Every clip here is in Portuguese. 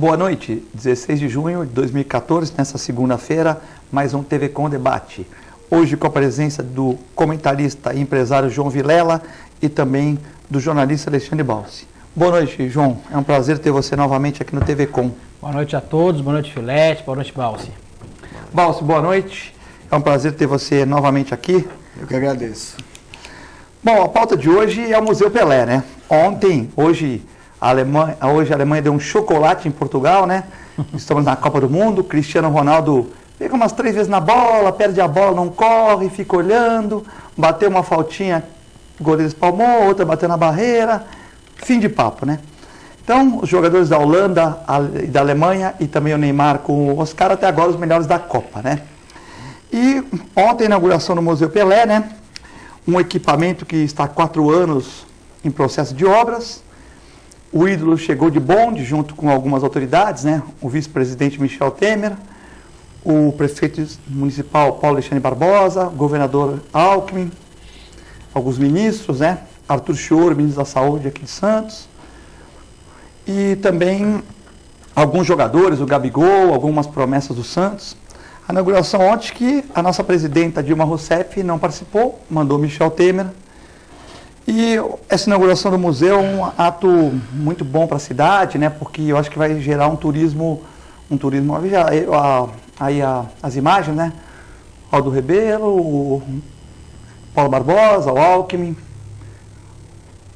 Boa noite, 16 de junho de 2014, nessa segunda-feira, mais um TV Com Debate. Hoje com a presença do comentarista e empresário João Vilela e também do jornalista Alexandre Balsi. Boa noite, João. É um prazer ter você novamente aqui no TV Com. Boa noite a todos, boa noite, Filete, boa noite, Balsi. Balsi, boa noite. É um prazer ter você novamente aqui. Eu que agradeço. Bom, a pauta de hoje é o Museu Pelé, né? Hoje a Alemanha deu um chocolate em Portugal, né? Estamos na Copa do Mundo, Cristiano Ronaldo pega umas 3 vezes na bola, perde a bola, não corre, fica olhando, bateu uma faltinha, o goleiro espalmou, outra bateu na barreira, fim de papo, né? Então, os jogadores da Holanda e da Alemanha e também o Neymar com o Oscar, até agora os melhores da Copa, né? E ontem a inauguração do Museu Pelé, né? Um equipamento que está há 4 anos em processo de obras. O ídolo chegou de bonde junto com algumas autoridades, né? O vice-presidente Michel Temer, o prefeito municipal Paulo Alexandre Barbosa, o governador Alckmin, alguns ministros, né? Arthur Chioro, ministro da Saúde aqui de Santos, e também alguns jogadores, o Gabigol, algumas promessas do Santos. A inauguração ontem que a nossa presidenta Dilma Rousseff não participou, mandou Michel Temer. E essa inauguração do museu é um ato muito bom para a cidade, né? Porque eu acho que vai gerar um turismo, as imagens, né? Aldo Rebelo, o Paulo Barbosa, o Alckmin,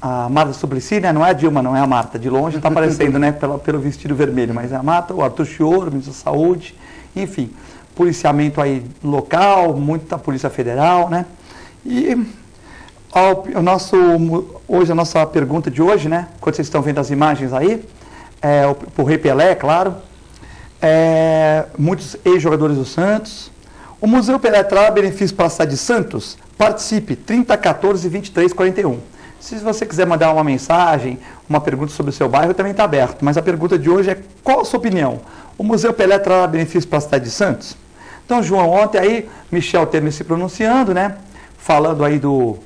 a Marta Suplicy, né? Não é a Dilma, não é a Marta, de longe está aparecendo, né? Pelo vestido vermelho, mas é a Marta, o Arthur Chioro, ministro da Saúde, enfim, policiamento aí local, muita Polícia Federal, né? E hoje a nossa pergunta de hoje, né? Quando vocês estão vendo as imagens aí, o Rei Pelé, claro, muitos ex-jogadores do Santos. O Museu Pelé traz benefícios para a cidade de Santos? Participe, 3014 23 41. Se você quiser mandar uma mensagem, uma pergunta sobre o seu bairro, também está aberto. Mas a pergunta de hoje é: qual a sua opinião? O Museu Pelé traz benefícios para a cidade de Santos? Então, João, ontem aí, Michel Temer se pronunciando, né? Falando aí do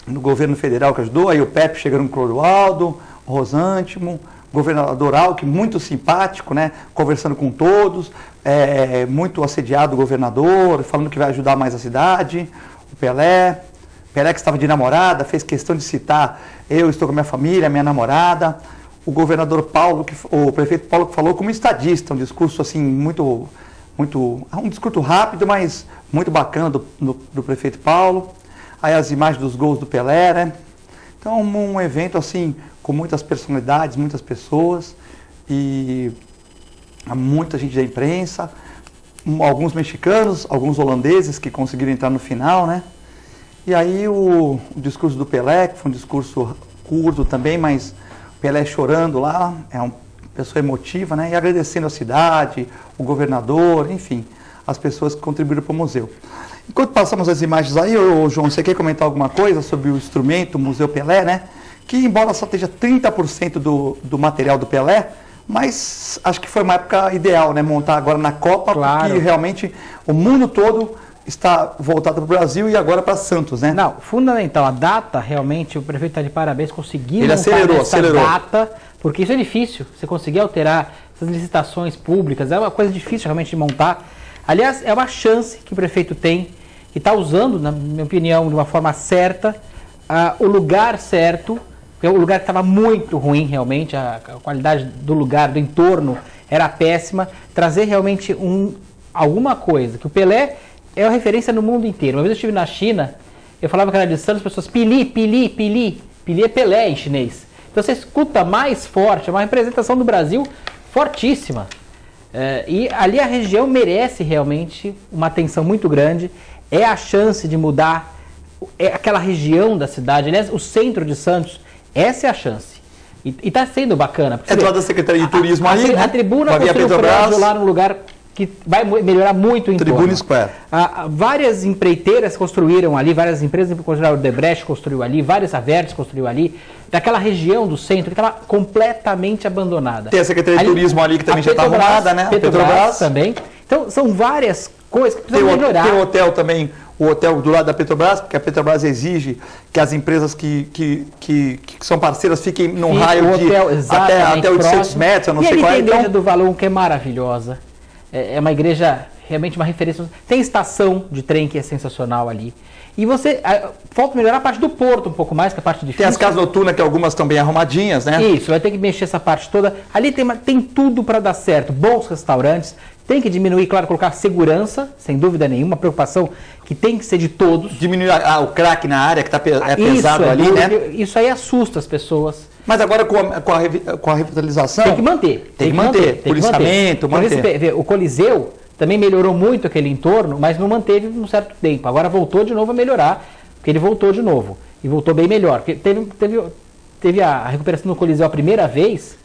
governo federal que ajudou, aí o Pepe chegando com o Clodoaldo, o Rosântimo, governador Alckmin, muito simpático, né? Conversando com todos, muito assediado o governador, falando que vai ajudar mais a cidade, o Pelé que estava de namorada, fez questão de citar: eu estou com a minha família, minha namorada. O governador Paulo, o prefeito Paulo, que falou como estadista, um discurso assim um discurso rápido, mas muito bacana do prefeito Paulo. Aí as imagens dos gols do Pelé, né? Então um evento assim com muitas personalidades, muitas pessoas e muita gente da imprensa, alguns mexicanos, alguns holandeses que conseguiram entrar no final, né? E aí o discurso do Pelé, que foi um discurso curto também, mas Pelé chorando lá, é uma pessoa emotiva, né? E agradecendo a cidade, o governador, enfim, as pessoas que contribuíram para o museu. Enquanto passamos as imagens aí, João, você quer comentar alguma coisa sobre o instrumento, o Museu Pelé, né? Que embora só esteja 30% do material do Pelé, mas acho que foi uma época ideal, né? Montar agora na Copa, claro, porque realmente o mundo todo está voltado para o Brasil e agora para Santos, né? Não, fundamental. A data, realmente, o prefeito está de parabéns, conseguiu montar essa data, porque isso é difícil, você conseguir alterar essas licitações públicas, é uma coisa difícil realmente de montar. Aliás, é uma chance que o prefeito tem, que está usando, na minha opinião, de uma forma certa, o lugar certo, o lugar que estava muito ruim realmente, a qualidade do lugar, do entorno, era péssima. Trazer realmente alguma coisa, que o Pelé é uma referência no mundo inteiro. Uma vez eu estive na China, eu falava que era de Santos, as pessoas, Pili, Pili, Pili. Pili é Pelé em chinês. Então você escuta mais forte, é uma representação do Brasil fortíssima. E ali a região merece realmente uma atenção muito grande. É a chance de mudar aquela região da cidade. Aliás, o centro de Santos, essa é a chance. E está sendo bacana. É do lado da Secretaria de Turismo aí, né? A tribuna construiu um prédio lá num lugar que vai melhorar muito o entorno. Tribuna Square. Várias empreiteiras construíram ali, várias empresas construíram, o Debrecht construiu ali, várias Avertes construiu ali, daquela região do centro que estava completamente abandonada. Tem a Secretaria de Turismo ali que também já está arrumada, né? Petrobras também. Então, são várias coisas que precisam melhorar. Tem o hotel também, o hotel do lado da Petrobras, porque a Petrobras exige que as empresas que são parceiras fiquem num raio de até 800 próximo. metros, eu não e sei qual é. E a igreja do Valon, que é maravilhosa. É uma igreja, realmente uma referência. Tem estação de trem que é sensacional ali. E falta melhorar a parte do porto um pouco mais, que é a parte difícil. Tem as casas noturnas, que algumas estão bem arrumadinhas, né? Isso, vai ter que mexer essa parte toda. Ali tem tudo para dar certo. Bons restaurantes. Tem que diminuir, claro, colocar segurança, sem dúvida nenhuma, a preocupação que tem que ser de todos. Diminuir o crack na área, que pesado ali, né? Isso aí assusta as pessoas. Mas agora com a revitalização... Tem que manter. Tem que manter. Policiamento, manter. O Coliseu também melhorou muito aquele entorno, mas não manteve um certo tempo. Agora voltou de novo a melhorar, porque ele voltou de novo. E voltou bem melhor. Porque teve a recuperação do Coliseu a primeira vez...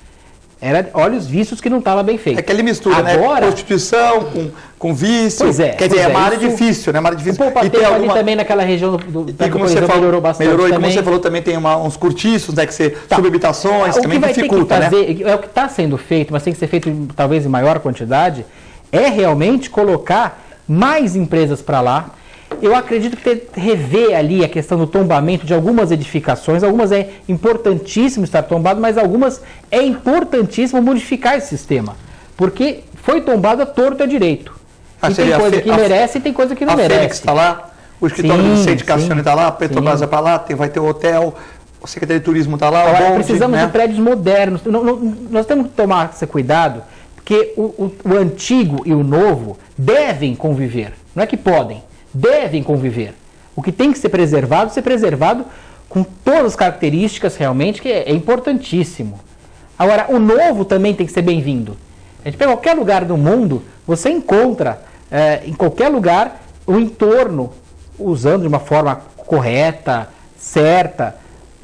Era olhos vistos que não estava bem feito. É que ele mistura, agora, né? Prostituição com vício. Pois é. Quer dizer, é uma área difícil, né? Uma área difícil. E tem ali também naquela região e como você falou, melhorou bastante. Melhorou, e como você falou, também tem uns cortiços, né? Que você subhabitações, também dificulta, né? É o que está sendo feito, mas tem que ser feito talvez em maior quantidade, é realmente colocar mais empresas para lá. Eu acredito que rever ali a questão do tombamento de algumas edificações. Algumas é importantíssimo estar tombado, mas algumas é importantíssimo modificar esse sistema. Porque foi tombado a torto e a direito. E tem coisa que merece e tem coisa que não merece. A Fênix está lá, o escritório do Vicente Cassiano está lá, a Petrobras vai para lá, vai ter o hotel, a Secretaria de Turismo está lá. Agora, precisamos de prédios modernos. Nós temos que tomar esse cuidado, porque o antigo e o novo devem conviver. Não é que podem. Devem conviver. O que tem que ser preservado com todas as características realmente, que é importantíssimo. Agora, o novo também tem que ser bem-vindo. A gente pega qualquer lugar do mundo, você encontra em qualquer lugar o entorno usando de uma forma correta, certa,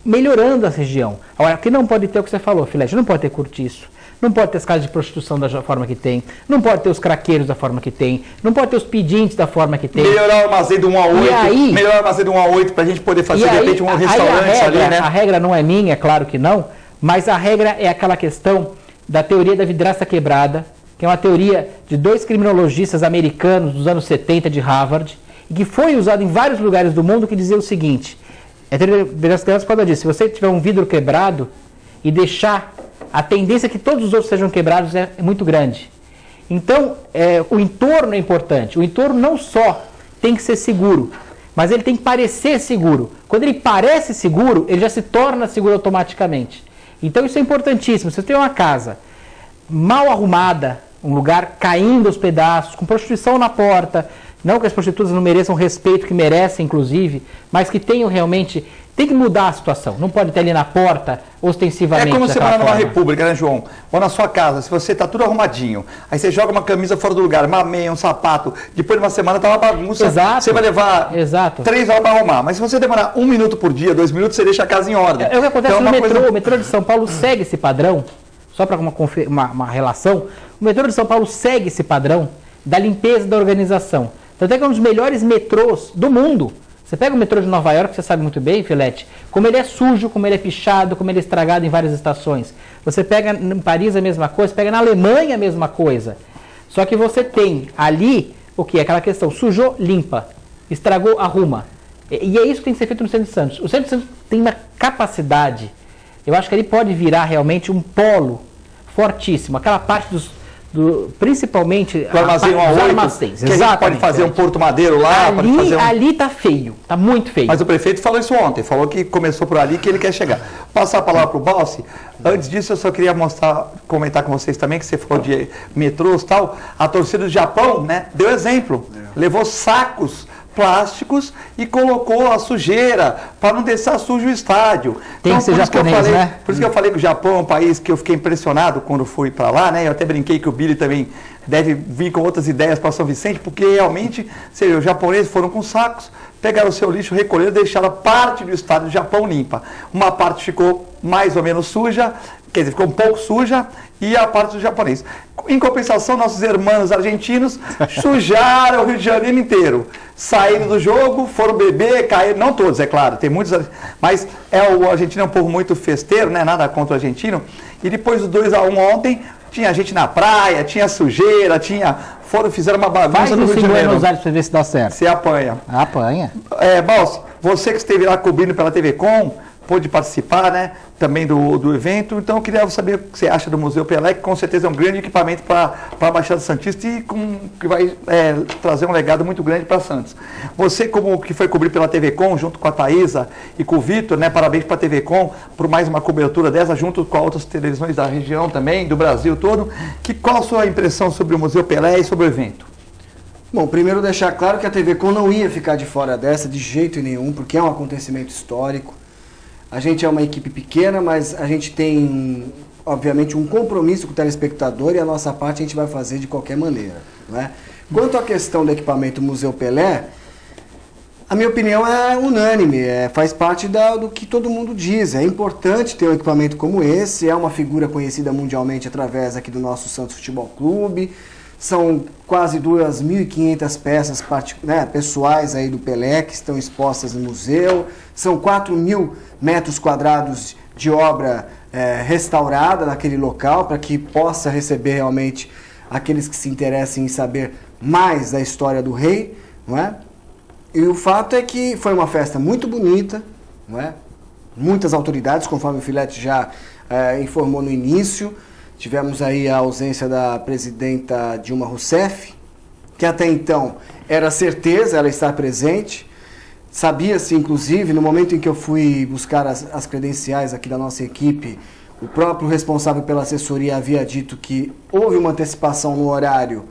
melhorando a região. Agora, o que não pode ter é o que você falou, Filete, não pode ter cortiço. Não pode ter as casas de prostituição da forma que tem. Não pode ter os craqueiros da forma que tem. Não pode ter os pedintes da forma que tem. Melhorar o armazém do 1 a 8. Melhorar o armazém do 1 a 8 para a gente poder fazer, de repente, um restaurante ali, né? A regra não é minha, é claro que não. Mas a regra é aquela questão da teoria da vidraça quebrada, que é uma teoria de 2 criminologistas americanos dos anos 70 de Harvard, e que foi usada em vários lugares do mundo, que dizia o seguinte: a teoria da vidraça quebrada, por causa disso, se você tiver um vidro quebrado e deixar, a tendência que todos os outros sejam quebrados é muito grande. Então, o entorno é importante. O entorno não só tem que ser seguro, mas ele tem que parecer seguro. Quando ele parece seguro, ele já se torna seguro automaticamente. Então, isso é importantíssimo. Se você tem uma casa mal arrumada, um lugar caindo aos pedaços, com prostituição na porta, não que as prostitutas não mereçam o respeito que merecem, inclusive, mas que tenham realmente... Tem que mudar a situação. Não pode ter ali na porta, ostensivamente. É como você mora numa república, né, João? Ou na sua casa, se você está tudo arrumadinho, aí você joga uma camisa fora do lugar, uma meia, um sapato, depois de uma semana está uma bagunça. Exato. Você vai levar 3 horas para arrumar. Mas se você demorar 1 minuto por dia, 2 minutos, você deixa a casa em ordem. É o que acontece no metrô. O metrô de São Paulo segue esse padrão, só para uma relação. O metrô de São Paulo segue esse padrão da limpeza da organização. Tanto é que é um dos melhores metrôs do mundo. Você pega o metrô de Nova York, você sabe muito bem, Filete, como ele é sujo, como ele é pichado, como ele é estragado em várias estações. Você pega em Paris a mesma coisa, pega na Alemanha a mesma coisa. Só que você tem ali, o que? Aquela questão, sujou, limpa, estragou, arruma. E é isso que tem que ser feito no Centro de Santos. O Centro de Santos tem uma capacidade, eu acho que ele pode virar realmente um polo fortíssimo. Aquela parte principalmente do armazém 1 a 8, armazéns, que a gente pode fazer um Porto Madeiro lá. Ali tá feio, tá muito feio. Mas o prefeito falou isso ontem, falou que começou por ali, que ele quer chegar. Passar a palavra para o Balsi. Antes disso, eu só queria comentar com vocês também, que você falou de metrôs e tal. A torcida do Japão, né, deu exemplo. Levou sacos plásticos e colocou a sujeira para não deixar sujo o estádio. Tem que ser japonês, né? Por isso que eu falei que o Japão é um país que eu fiquei impressionado quando fui para lá, né? Eu até brinquei que o Billy também deve vir com outras ideias para São Vicente, porque realmente, os japoneses foram com sacos, pegaram o seu lixo, recolheram e deixaram parte do estádio do Japão limpa. Uma parte ficou mais ou menos suja, quer dizer, ficou um pouco suja, e a parte do japonês. Em compensação, nossos irmãos argentinos sujaram o Rio de Janeiro inteiro. Saíram do jogo, foram beber, caíram, não todos, é claro, tem muitos, mas o argentino é um povo muito festeiro, né? Nada contra o argentino. E depois do 2 a 1 ontem, Tinha gente na praia, tinha sujeira, fizeram uma bagunça no Rio de Janeiro. Buenos Aires para ver se dá certo. Você apanha. Apanha. Balso, você que esteve lá cobrindo pela TV Com, pôde participar, né, também do evento. Então eu queria saber o que você acha do Museu Pelé, que com certeza é um grande equipamento para a Baixada Santista e que vai trazer um legado muito grande para Santos. Você, como que foi cobrir pela TV Com, junto com a Thaisa e com o Vitor, né, parabéns para a TV Com por mais uma cobertura dessa, junto com outras televisões da região também, do Brasil todo. Qual a sua impressão sobre o Museu Pelé e sobre o evento? Bom, primeiro deixar claro que a TV Com não ia ficar de fora dessa de jeito nenhum, porque é um acontecimento histórico. A gente é uma equipe pequena, mas a gente tem, obviamente, um compromisso com o telespectador e a nossa parte a gente vai fazer de qualquer maneira, não é? Quanto à questão do equipamento Museu Pelé, a minha opinião é unânime, faz parte do que todo mundo diz. É importante ter um equipamento como esse, é uma figura conhecida mundialmente através aqui do nosso Santos Futebol Clube. São quase 2.500 peças pessoais aí do Pelé que estão expostas no museu. São 4.000 metros quadrados de obra restaurada naquele local para que possa receber realmente aqueles que se interessem em saber mais da história do rei, não é? E o fato é que foi uma festa muito bonita, não é? Muitas autoridades, conforme o Filete já informou no início. Tivemos aí a ausência da presidenta Dilma Rousseff, que até então era certeza ela estar presente. Sabia-se, inclusive, no momento em que eu fui buscar as credenciais aqui da nossa equipe, o próprio responsável pela assessoria havia dito que houve uma antecipação no horário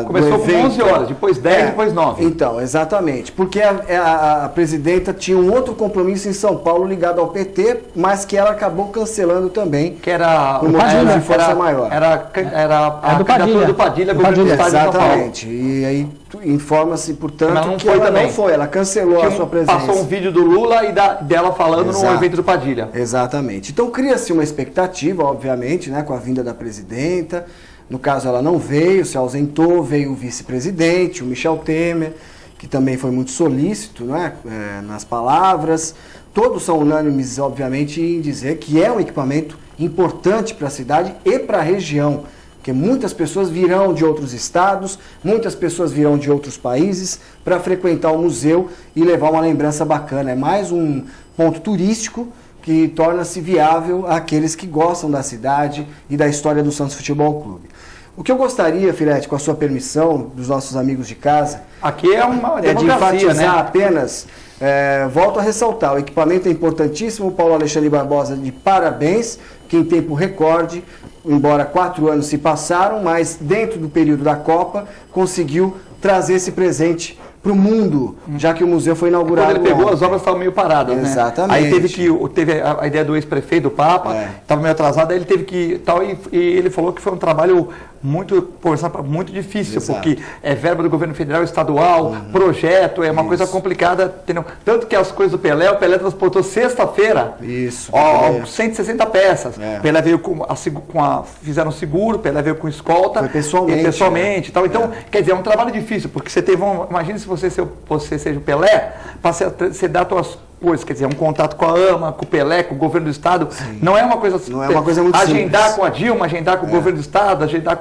Começou com 11 horas, depois 10, depois 9. Então, exatamente. Porque a presidenta tinha um outro compromisso em São Paulo ligado ao PT, mas que ela acabou cancelando também. Que era por motivo de força maior. Era a candidatura do Padilha, governo do Estado de São Paulo. Exatamente. E aí informa-se, portanto, que ela não foi, ela cancelou a sua presença. Passou um vídeo do Lula e dela falando no evento do Padilha. Exatamente. Então cria-se uma expectativa, obviamente, né, com a vinda da presidenta. No caso, ela não veio, se ausentou, veio o vice-presidente, o Michel Temer, que também foi muito solícito, né, nas palavras. Todos são unânimes, obviamente, em dizer que é um equipamento importante para a cidade e para a região, porque muitas pessoas virão de outros estados, muitas pessoas virão de outros países para frequentar o museu e levar uma lembrança bacana. É mais um ponto turístico que torna-se viável àqueles que gostam da cidade e da história do Santos Futebol Clube. O que eu gostaria, Filete, com a sua permissão, dos nossos amigos de casa, aqui é uma de enfatizar, né? Apenas, volto a ressaltar, o equipamento é importantíssimo, o Paulo Alexandre Barbosa de parabéns, que em tempo recorde, embora 4 anos se passaram, mas dentro do período da Copa, conseguiu trazer esse presente para o mundo, já que o museu foi inaugurado. Quando ele pegou, as obras estavam meio paradas, né? Exatamente. Aí teve a ideia do ex-prefeito, do Papa, estava meio atrasado, aí ele teve que... e ele falou que foi um trabalho muito difícil, exato, porque é verba do governo federal, estadual, projeto, é uma coisa complicada, entendeu? Tanto que as coisas do Pelé, o Pelé transportou sexta-feira 160 peças. Pelé veio fizeram seguro, Pelé veio com escolta. Foi pessoalmente. E tal. Então, quer dizer, é um trabalho difícil, porque você teve imagine se você seja o Pelé, você dá suas coisas, quer dizer, um contato com a AMA, com o Pelé, com o governo do Estado. Sim. Não é uma coisa muito agendar simples. Com a Dilma, agendar com o governo do Estado, agendar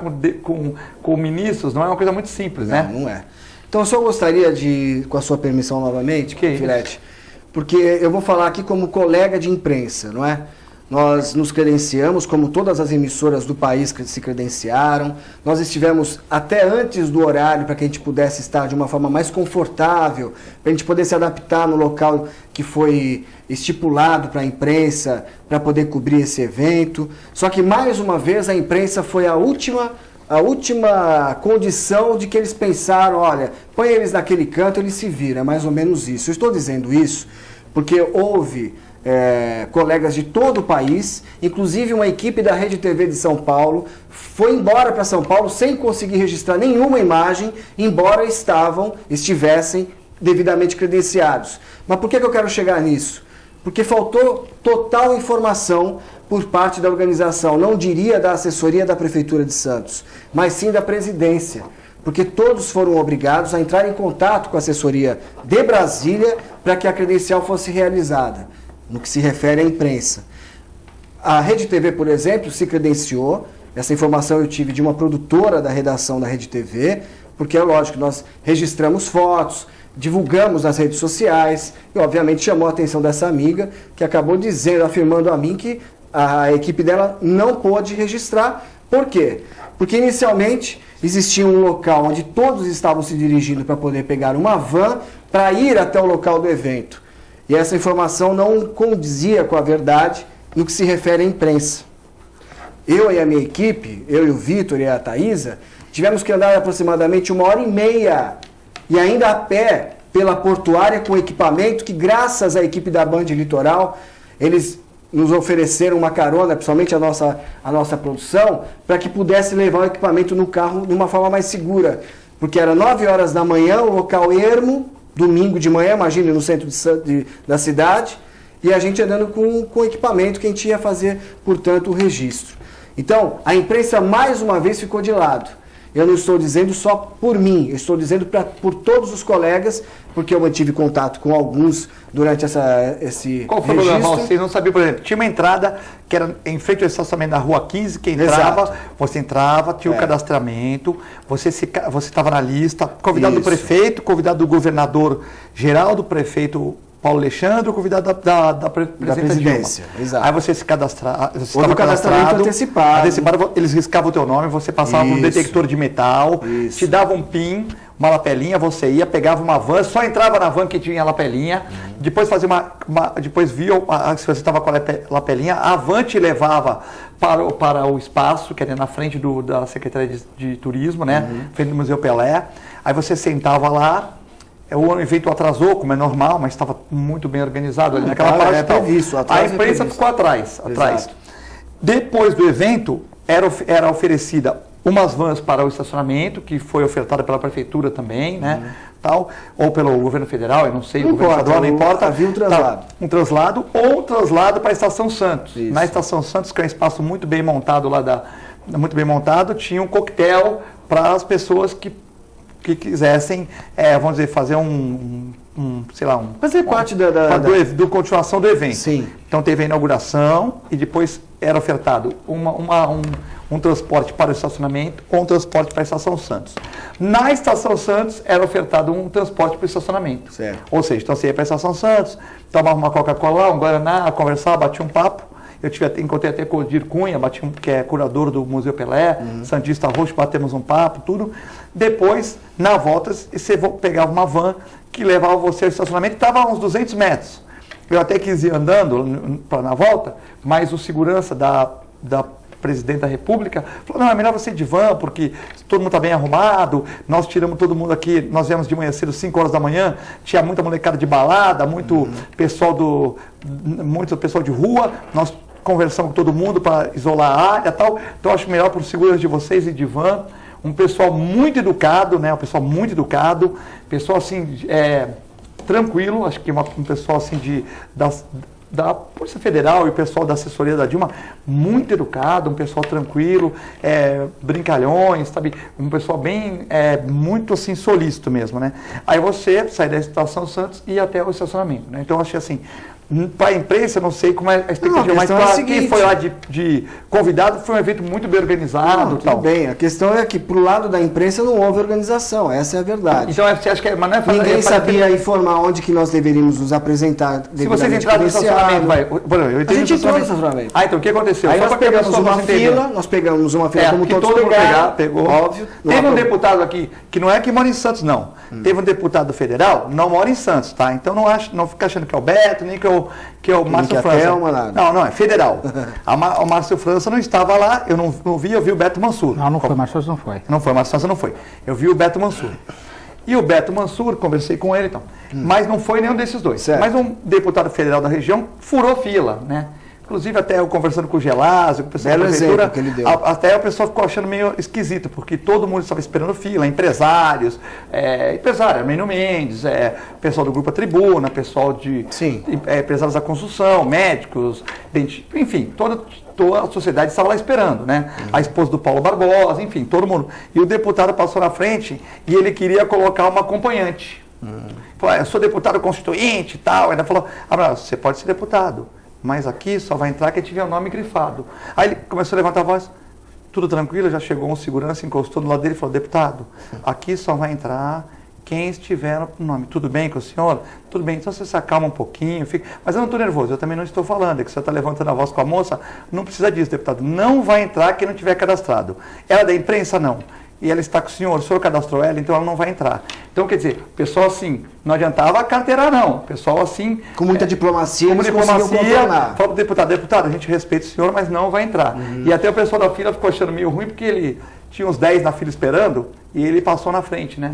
com ministros, não é uma coisa muito simples, né? Não é. Então eu só gostaria de, com a sua permissão novamente, Filete, porque eu vou falar aqui como colega de imprensa, não é? Nós nos credenciamos, como todas as emissoras do país que se credenciaram. Nós estivemos até antes do horário para que a gente pudesse estar de uma forma mais confortável, para a gente poder se adaptar no local que foi estipulado para a imprensa, para poder cobrir esse evento. Só que, mais uma vez, a imprensa foi a última condição de que eles pensaram, olha, põe eles naquele canto, eles se viram. É mais ou menos isso. Eu estou dizendo isso porque houve... colegas de todo o país, inclusive uma equipe da Rede TV de São Paulo, foi embora para São Paulo sem conseguir registrar nenhuma imagem, embora estivessem devidamente credenciados. Mas por que eu quero chegar nisso? Porque faltou total informação por parte da organização, não diria da assessoria da Prefeitura de Santos, mas sim da presidência. Porque todos foram obrigados a entrar em contato com a assessoria de Brasília para que a credencial fosse realizada. No que se refere à imprensa. A Rede TV, por exemplo, se credenciou, Essa informação eu tive de uma produtora da redação da Rede TV, porque é lógico, nós registramos fotos, divulgamos nas redes sociais e obviamente chamou a atenção dessa amiga que acabou dizendo, afirmando a mim que a equipe dela não pôde registrar. Por quê? Porque inicialmente existia um local onde todos estavam se dirigindo para poder pegar uma van para ir até o local do evento. E essa informação não condizia com a verdade no que se refere à imprensa. Eu e a minha equipe, eu e o Vitor e a Thaisa, tivemos que andar aproximadamente 1h30 e ainda a pé pela portuária com equipamento que, graças à equipe da Band Litoral, eles nos ofereceram uma carona, principalmente a nossa produção, para que pudesse levar o equipamento no carro de uma forma mais segura. Porque era 9 horas da manhã, o local ermo, domingo de manhã, imagine, no centro da cidade, e a gente andando com equipamento que a gente ia fazer, portanto, o registro. Então, a imprensa mais uma vez ficou de lado. Eu não estou dizendo só por mim, eu estou dizendo por todos os colegas, porque eu mantive contato com alguns durante esse Qual foi registro. o problema? Vocês não sabiam, por exemplo, tinha uma entrada que era em frente ao estacionamento da Rua 15, que entrava, Exato. você entrava, tinha o cadastramento, você estava na lista, convidado do Isso. prefeito, convidado do governador geral, do prefeito Paulo Alexandre, convidado da presidência. Dilma. Exato. Aí você se cadastrava, você Ou do estava cadastramento cadastrado, antecipado. eles riscavam o teu nome, você passava por um Isso. detector de metal, Isso. te dava um PIN, uma lapelinha, você ia, pegava uma van, só entrava na van que tinha a lapelinha, depois fazia depois via se você estava com a lapelinha, a van te levava para o espaço, que era na frente da Secretaria de Turismo, né? Frente do Museu Pelé. Aí você sentava lá. O evento atrasou, como é normal, mas estava muito bem organizado ali naquela parte. É previsto, a imprensa ficou atrás. Depois do evento, era oferecida umas vans para o estacionamento, que foi ofertada pela prefeitura também, né? Tal, ou pelo governo federal, eu não sei, Não o governo importa, estadual, não importa. havia um traslado. Um traslado ou um traslado para a Estação Santos. Isso. Na Estação Santos, que é um espaço muito bem montado muito bem montado, tinha um coquetel para as pessoas que quisessem, vamos dizer, fazer fazer parte da continuação do evento. Sim. Então teve a inauguração e depois era ofertado um transporte para o estacionamento ou um transporte para a Estação Santos. Na Estação Santos era ofertado um transporte para o estacionamento. Certo. Ou seja, então você ia para a Estação Santos, tomava uma Coca-Cola, um Guaraná, conversava, batia um papo. Encontrei até com o Odir Cunha, que é curador do Museu Pelé, Santista Roxo, batemos um papo, tudo. Depois, na volta, você pegava uma van que levava você ao estacionamento, estava a uns 200 metros. Eu até quis ir andando na volta, mas o segurança da presidente da República falou, não, é melhor você ir de van, porque todo mundo está bem arrumado, nós tiramos todo mundo aqui, nós viemos de manhã cedo, 5 horas da manhã, tinha muita molecada de balada, muito pessoal de rua, nós conversamos com todo mundo para isolar a área e tal, então acho melhor para o segurança de vocês ir de van, um pessoal muito educado, né, pessoal assim, tranquilo, acho que um pessoal assim da Polícia Federal e o pessoal da assessoria da Dilma, muito educado, um pessoal tranquilo, brincalhões, sabe? Um pessoal bem, muito assim, solícito mesmo, né? Aí você sai da Estação Santos e ia até o estacionamento, né? Então eu achei assim, para a imprensa, não sei como é a expectativa, mas para quem foi lá de convidado, foi um evento muito bem organizado. Tudo bem, a questão é que pro lado da imprensa não houve organização, essa é a verdade. Então você acha que mas não é ninguém sabia informar onde que nós deveríamos nos apresentar. Se vocês entrarem no estacionamento, a gente entrou no estacionamento. Então o que aconteceu? Aí nós pegamos uma fila, como todos pegaram, pegou. Óbvio. Teve um deputado aqui, que não é que mora em Santos, não. Teve um deputado federal, não mora em Santos, tá? Então não fica achando que é o Beto, nem que é o Márcio França. Não, é federal. O Márcio França não estava lá, eu não vi, eu vi o Beto Mansur. Não foi, Márcio França não foi. Não foi, Márcio França não foi. Eu vi o Beto Mansur. E o Beto Mansur, conversei com ele então. Mas não foi nenhum desses dois. Certo. Mas um deputado federal da região furou fila, né? Inclusive até eu conversando com o Gelásio, com o pessoal da prefeitura, que ele deu. até o pessoal ficou achando meio esquisito, porque todo mundo estava esperando fila, empresários, Meno Mendes, pessoal do Grupo A Tribuna, pessoal empresários da construção, médicos, enfim, toda a sociedade estava lá esperando, né? A esposa do Paulo Barbosa, enfim, todo mundo. E o deputado passou na frente e ele queria colocar uma acompanhante. Falou, eu sou deputado constituinte e tal. Ele falou, você pode ser deputado, mas aqui só vai entrar quem tiver o nome grifado. Aí ele começou a levantar a voz, tudo tranquilo, já chegou um segurança, encostou do lado dele e falou, deputado, aqui só vai entrar quem estiver no nome. Tudo bem com o senhor? Tudo bem, então você se acalma um pouquinho, fica... Mas eu não estou nervoso, eu também não estou falando, é que você está levantando a voz com a moça, não precisa disso, deputado, não vai entrar quem não tiver cadastrado. Ela é da imprensa, não. E ela está com o senhor cadastrou ela, então ela não vai entrar. Então, quer dizer, o pessoal assim, não adiantava carteirar não, o pessoal assim... Com muita diplomacia, eles conseguiam contornar. Falou para o deputado, a gente respeita o senhor, mas não vai entrar. E até o pessoal da fila ficou achando meio ruim, porque ele tinha uns 10 na fila esperando, e ele passou na frente, né?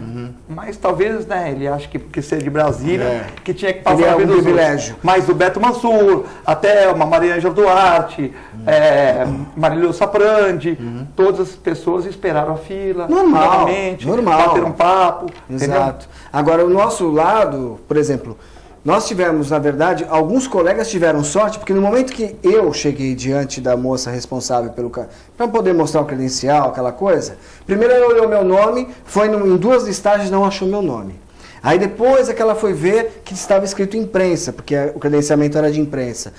Mas talvez, né, ele acha que porque ser de Brasília, que tinha que passar na frente dos privilégio. Mas o Beto Mansur, até uma Maria Ângela Duarte, Marília Saprandi, todas as pessoas esperaram a fila, normal, bateram um papo. Exato. Entendeu? Agora, o nosso lado, por exemplo, nós tivemos, na verdade, alguns colegas tiveram sorte, porque no momento que eu cheguei diante da moça responsável para poder mostrar o credencial, aquela coisa, primeiro ela olhou meu nome, foi em 2 listagens, não achou meu nome. Aí depois é que ela foi ver que estava escrito imprensa, porque o credenciamento era de imprensa.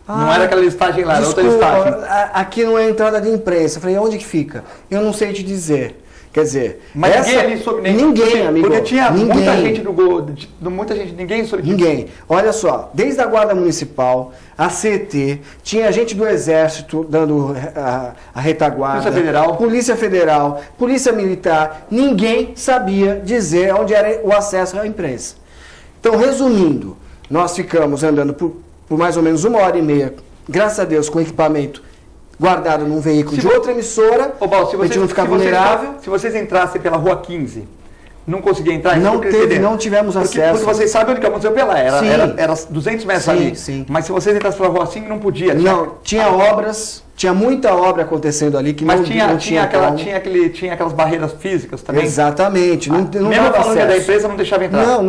Não era aquela listagem lá, era outra listagem. Aqui não é entrada de imprensa. Eu falei, onde que fica? Eu não sei te dizer. Quer dizer, mas ninguém ali soube nem. Ninguém, amigo. Porque tinha muita gente do gol, muita gente, ninguém soube. Ninguém. Olha só, desde a Guarda Municipal, a CET, tinha gente do Exército dando a retaguarda. Polícia Federal, Polícia Militar. Ninguém sabia dizer onde era o acesso à imprensa. Então, resumindo, nós ficamos andando por mais ou menos 1h30, graças a Deus, com equipamento guardado num veículo de outra emissora, Paulo, a gente não ficar vulnerável. Se vocês entrassem pela Rua 15, não conseguia entrar? Não tivemos acesso. Porque vocês sabem onde que aconteceu pela era 200 metros ali. Sim. Mas se vocês entrassem pela Rua 5, não podia. Tinha obras, tinha muita obra acontecendo ali que mas tinha aquelas barreiras físicas também? Exatamente. Não mesmo falando que da empresa não deixava entrar?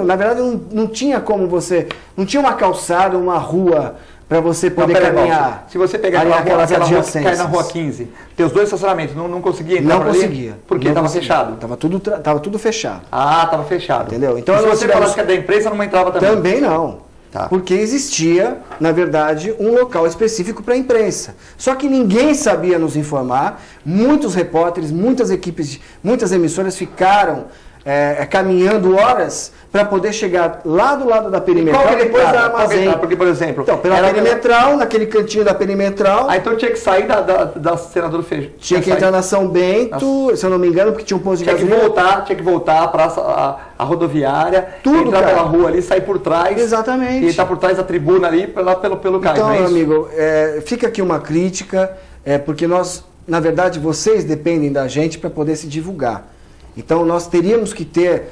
Na verdade não tinha como você, não tinha uma calçada, uma rua para você poder caminhar. Se você pegar aquela rua que cai na Rua 15, tem os 2 estacionamentos, não conseguia entrar por ali? Não conseguia. Porque estava fechado? Estava tudo fechado. Ah, estava fechado. Entendeu? Então, se você falasse que é da empresa, não entrava também? Também não. Tá. Porque existia, na verdade, um local específico para a imprensa. Só que ninguém sabia nos informar, muitos repórteres, muitas equipes, muitas emissoras ficaram caminhando horas para poder chegar lá do lado da perimetral e depois da armazém. Porque, por exemplo, então, pela perimetral, naquele cantinho da perimetral. Então tinha que sair da Senador Feijó. Tinha que entrar na São Bento, se eu não me engano, porque tinha um posto de gasolina. Tinha que voltar a praça, a rodoviária, tudo, entrar pela rua ali, sair por trás. Exatamente. E estar por trás da tribuna ali, lá pelo cais. Então, meu amigo, fica aqui uma crítica, porque nós, na verdade, vocês dependem da gente para poder se divulgar. Então, nós teríamos que ter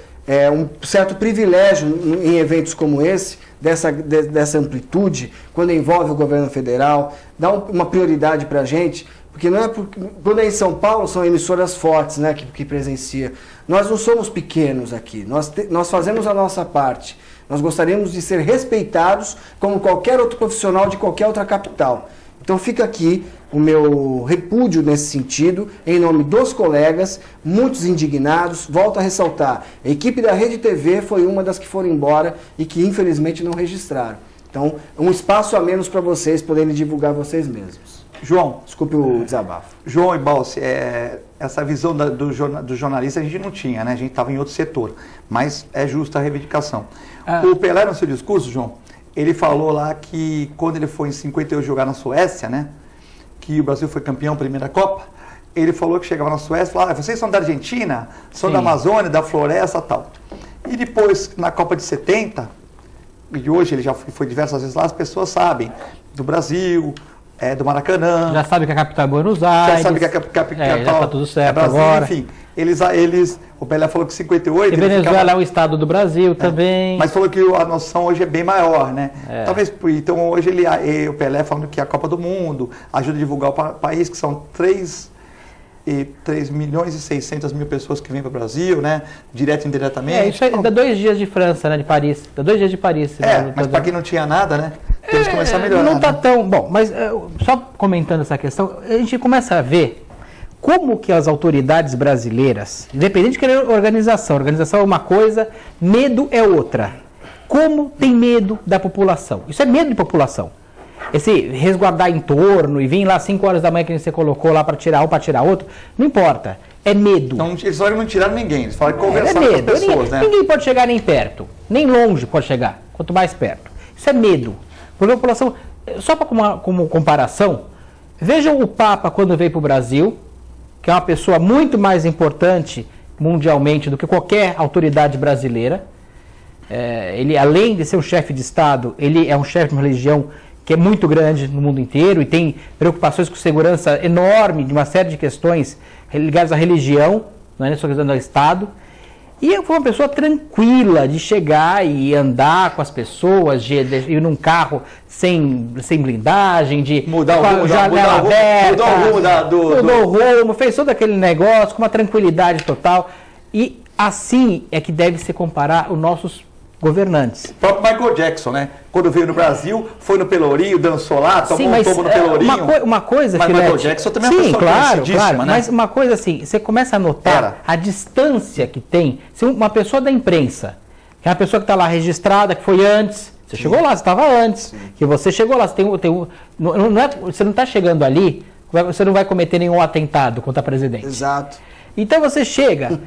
um certo privilégio em eventos como esse, dessa amplitude, quando envolve o governo federal, dá uma prioridade para a gente, porque não é quando é em São Paulo, são emissoras fortes, né, que presencia. Nós não somos pequenos aqui, nós fazemos a nossa parte. Nós gostaríamos de ser respeitados como qualquer outro profissional de qualquer outra capital. Então fica aqui o meu repúdio nesse sentido, em nome dos colegas, muitos indignados. Volto a ressaltar, a equipe da Rede TV foi uma das que foram embora e que infelizmente não registraram. Então, um espaço a menos para vocês poderem divulgar vocês mesmos. João, desculpe o desabafo. João e Balsi, essa visão do jornalista a gente não tinha, né? A gente estava em outro setor, mas é justa a reivindicação. O Pelé, no seu discurso, João, ele falou lá que quando ele foi em 58 jogar na Suécia, né, que o Brasil foi campeão primeira Copa, ele falou que chegava na Suécia e falava, vocês são da Argentina, são da Amazônia, da floresta e tal. E depois, na Copa de 70, e hoje ele já foi diversas vezes lá, as pessoas sabem do Brasil, do Maracanã. Já sabe que a capital é Buenos Aires. Já sabe que a capital já tá tudo certo Brasil, agora. Enfim, o Pelé falou que 58... E Venezuela é um estado do Brasil também. Mas falou que a noção hoje é bem maior, né? Talvez, então hoje o Pelé falando que a Copa do Mundo ajuda a divulgar o país, que são 3 milhões e 600 mil pessoas que vêm para o Brasil, né? Direto e indiretamente. Isso aí dá 2 dias de França, né? De Paris. Dá 2 dias de Paris. Mas para quem não tinha nada, né? Temos que começar a melhorar. Não está tão... Bom, mas só comentando essa questão, a gente começa a ver como que as autoridades brasileiras, independente de querer organização é uma coisa, medo é outra. Como tem medo da população? Isso é medo de população. esse resguardar em torno e vir lá 5 horas da manhã que você colocou lá para tirar um, para tirar outro, não importa. É medo. Então, eles falam que não tiraram ninguém, eles falam que conversaram com as pessoas, né? Ninguém pode chegar nem perto, nem longe pode chegar, quanto mais perto. Isso é medo. Porque a população, só como comparação, vejam o Papa quando veio para o Brasil, que é uma pessoa muito mais importante mundialmente do que qualquer autoridade brasileira. Ele, além de ser um chefe de Estado, ele é um chefe de uma religião que é muito grande no mundo inteiro e tem preocupações com segurança enorme de uma série de questões ligadas à religião, não é só questão do Estado. E foi uma pessoa tranquila de chegar e andar com as pessoas, de ir num carro sem blindagem, de mudar o rumo, fez todo aquele negócio com uma tranquilidade total. E assim é que deve se comparar os nossos governantes. O próprio Michael Jackson, né? Quando veio no Brasil, foi no Pelourinho, dançou lá, tomou um tombo no Pelourinho. Uma coisa, mas Michael Jackson também é uma pessoa claro, né? Mas uma coisa assim, você começa a notar a distância que tem. Se uma pessoa da imprensa, que é uma pessoa que está lá registrada, que foi antes, você chegou lá, você estava antes, que você chegou lá, você não está chegando ali, você não vai cometer nenhum atentado contra a presidente. Exato. Então você chega,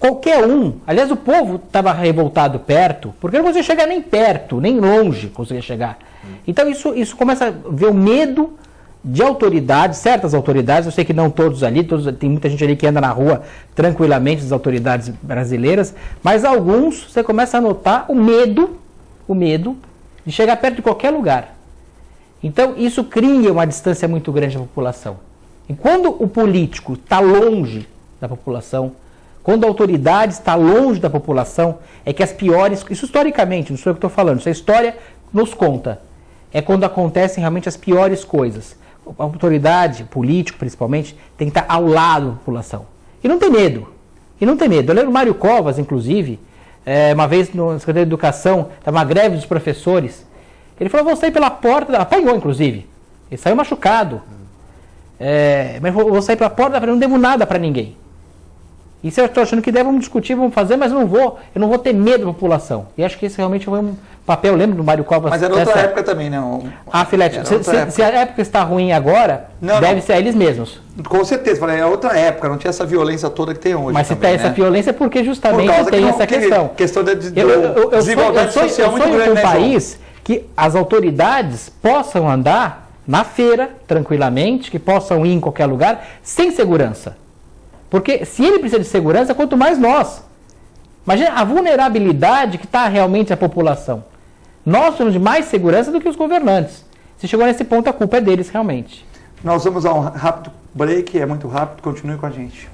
qualquer um, aliás o povo estava revoltado perto, porque não conseguia chegar nem perto, nem longe conseguia chegar. Então isso começa a ver o medo de autoridades, certas autoridades, eu sei que não todos ali, tem muita gente ali que anda na rua tranquilamente, das autoridades brasileiras, mas alguns você começa a notar o medo de chegar perto de qualquer lugar. Então isso cria uma distância muito grande da população. E quando o político está longe da população, quando a autoridade está longe da população, é que as piores, isso historicamente, não sou eu que estou falando, isso a história nos conta, é quando acontecem realmente as piores coisas. A autoridade, político principalmente, tem que estar ao lado da população. E não tem medo. Eu lembro o Mário Covas, inclusive, uma vez no Secretaria de Educação, estava uma greve dos professores, ele falou, vou sair pela porta, apanhou inclusive, ele saiu machucado, mas vou sair pela porta, não devo nada para ninguém. Isso eu estou achando que vamos discutir, vamos fazer, mas eu não vou ter medo da população. E acho que esse realmente foi um papel, lembro do Mário Covas. Mas era outra época também, né? Filete, se a época está ruim agora, deve ser eles mesmos. Com certeza, é outra época, não tinha essa violência toda que tem hoje. Mas também, se tem essa violência é porque justamente tem essa questão. Questão da desigualdade social muito grande. Eu sonho com um país que as autoridades possam andar na feira, tranquilamente, que possam ir em qualquer lugar, sem segurança. Porque se ele precisa de segurança, quanto mais nós. Imagina a vulnerabilidade que está realmente a população. Nós temos de mais segurança do que os governantes. Se chegou nesse ponto, a culpa é deles realmente. Nós vamos a um rápido break, é muito rápido, continue com a gente.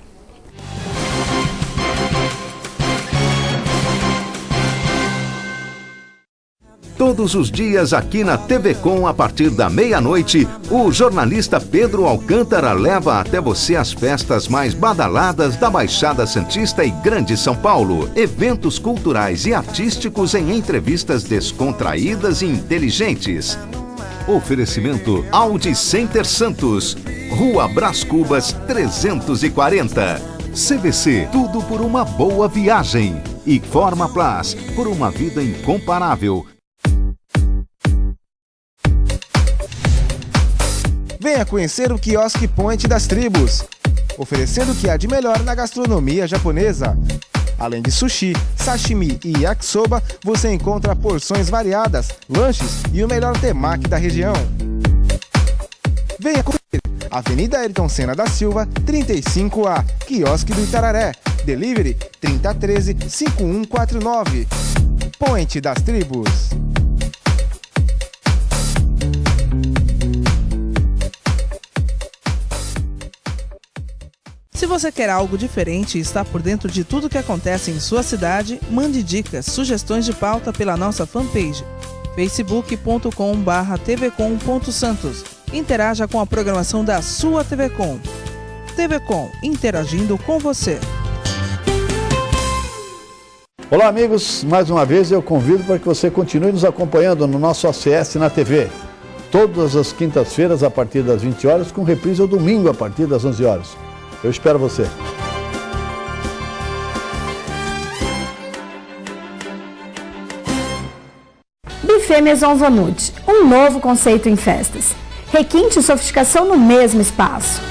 Todos os dias aqui na TV Com, a partir da meia-noite, o jornalista Pedro Alcântara leva até você as festas mais badaladas da Baixada Santista e Grande São Paulo. Eventos culturais e artísticos em entrevistas descontraídas e inteligentes. Oferecimento Audi Center Santos, Rua Brás Cubas 340. CVC, tudo por uma boa viagem. E Forma Plus, por uma vida incomparável. Venha conhecer o Quiosque Point das Tribos, oferecendo o que há de melhor na gastronomia japonesa. Além de sushi, sashimi e yakisoba, você encontra porções variadas, lanches e o melhor temaki da região. Venha conhecer Avenida Ayrton Senna da Silva, 35A, Quiosque do Itararé. Delivery 3013-5149. Point das Tribos. Se você quer algo diferente e está por dentro de tudo que acontece em sua cidade, mande dicas, sugestões de pauta pela nossa fanpage facebook.com/tvcom.santos. Interaja com a programação da sua TV Com. TV Com, interagindo com você. Olá amigos, mais uma vez eu convido para que você continue nos acompanhando no nosso ACS na TV. Todas as quintas-feiras a partir das 20 horas, com reprise ao domingo a partir das 11 horas. Eu espero você. Buffet Maison Vanut, um novo conceito em festas. Requinte e sofisticação no mesmo espaço.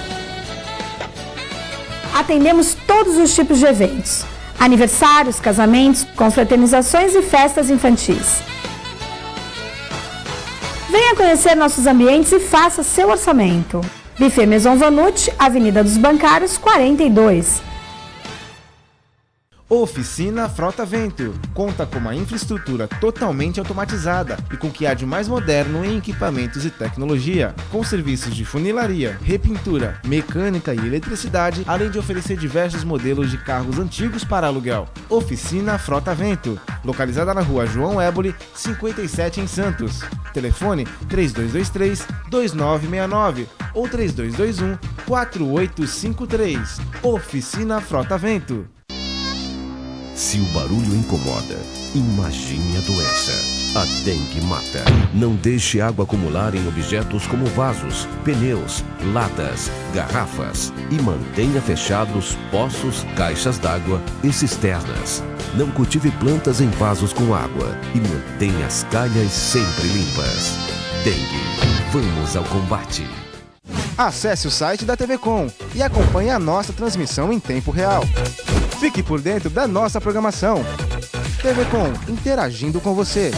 Atendemos todos os tipos de eventos: aniversários, casamentos, confraternizações e festas infantis. Venha conhecer nossos ambientes e faça seu orçamento. Buffet Maison Vanut, Avenida dos Bancários, 42. Oficina Frota Vento conta com uma infraestrutura totalmente automatizada e com o que há de mais moderno em equipamentos e tecnologia, com serviços de funilaria, repintura, mecânica e eletricidade, além de oferecer diversos modelos de carros antigos para aluguel. Oficina Frota Vento, localizada na rua João Éboli, 57 em Santos. Telefone 3223-2969 ou 3221-4853. Oficina Frota Vento. Se o barulho incomoda, imagine a doença. A dengue mata. Não deixe água acumular em objetos como vasos, pneus, latas, garrafas e mantenha fechados poços, caixas d'água e cisternas. Não cultive plantas em vasos com água e mantenha as calhas sempre limpas. Dengue. Vamos ao combate. Acesse o site da TV Com e acompanhe a nossa transmissão em tempo real. Fique por dentro da nossa programação. TV Com, interagindo com você.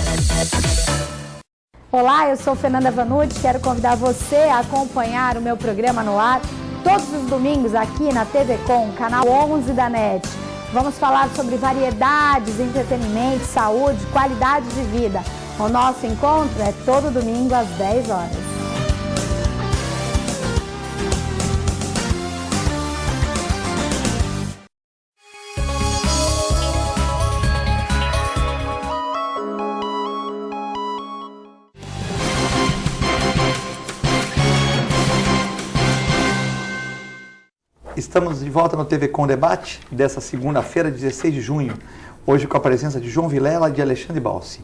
Olá, eu sou Fernanda Vanut, quero convidar você a acompanhar o meu programa no ar todos os domingos aqui na TV Com, canal 11 da NET. Vamos falar sobre variedades, entretenimento, saúde, qualidade de vida. O nosso encontro é todo domingo às 10 horas. Estamos de volta no TV Com Debate dessa segunda-feira, 16 de junho. Hoje com a presença de João Vilela e de Alexandre Balsi.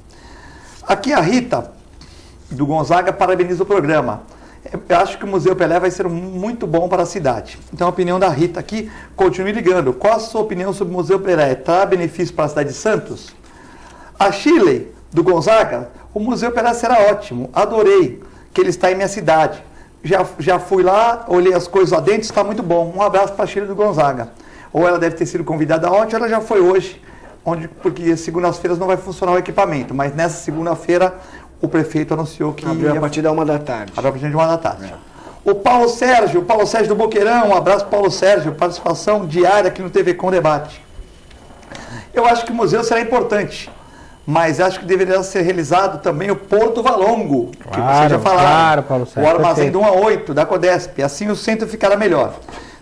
Aqui a Rita, do Gonzaga, parabeniza o programa. Eu acho que o Museu Pelé vai ser muito bom para a cidade. Então a opinião da Rita aqui, continue ligando. Qual a sua opinião sobre o Museu Pelé? Traz benefício para a cidade de Santos? A Shirley, do Gonzaga, o Museu Pelé será ótimo. Adorei que ele está em minha cidade. Já fui lá, olhei as coisas lá dentro, está muito bom. Um abraço para a Shirley do Gonzaga. Ou ela deve ter sido convidada ontem, ela já foi hoje, porque segundas-feiras não vai funcionar o equipamento. Mas nessa segunda-feira o prefeito anunciou que abriu a partir da 1 da tarde. Abriu a partir de 1 da tarde. O Paulo Sérgio do Boqueirão, um abraço Paulo Sérgio, participação diária aqui no TV Com Debate. Eu acho que o museu será importante. Mas acho que deveria ser realizado também o Porto Valongo, que você já falaram. Claro, Paulo Sérgio, o armazém do 1 a 8 da Codesp. Assim o centro ficará melhor.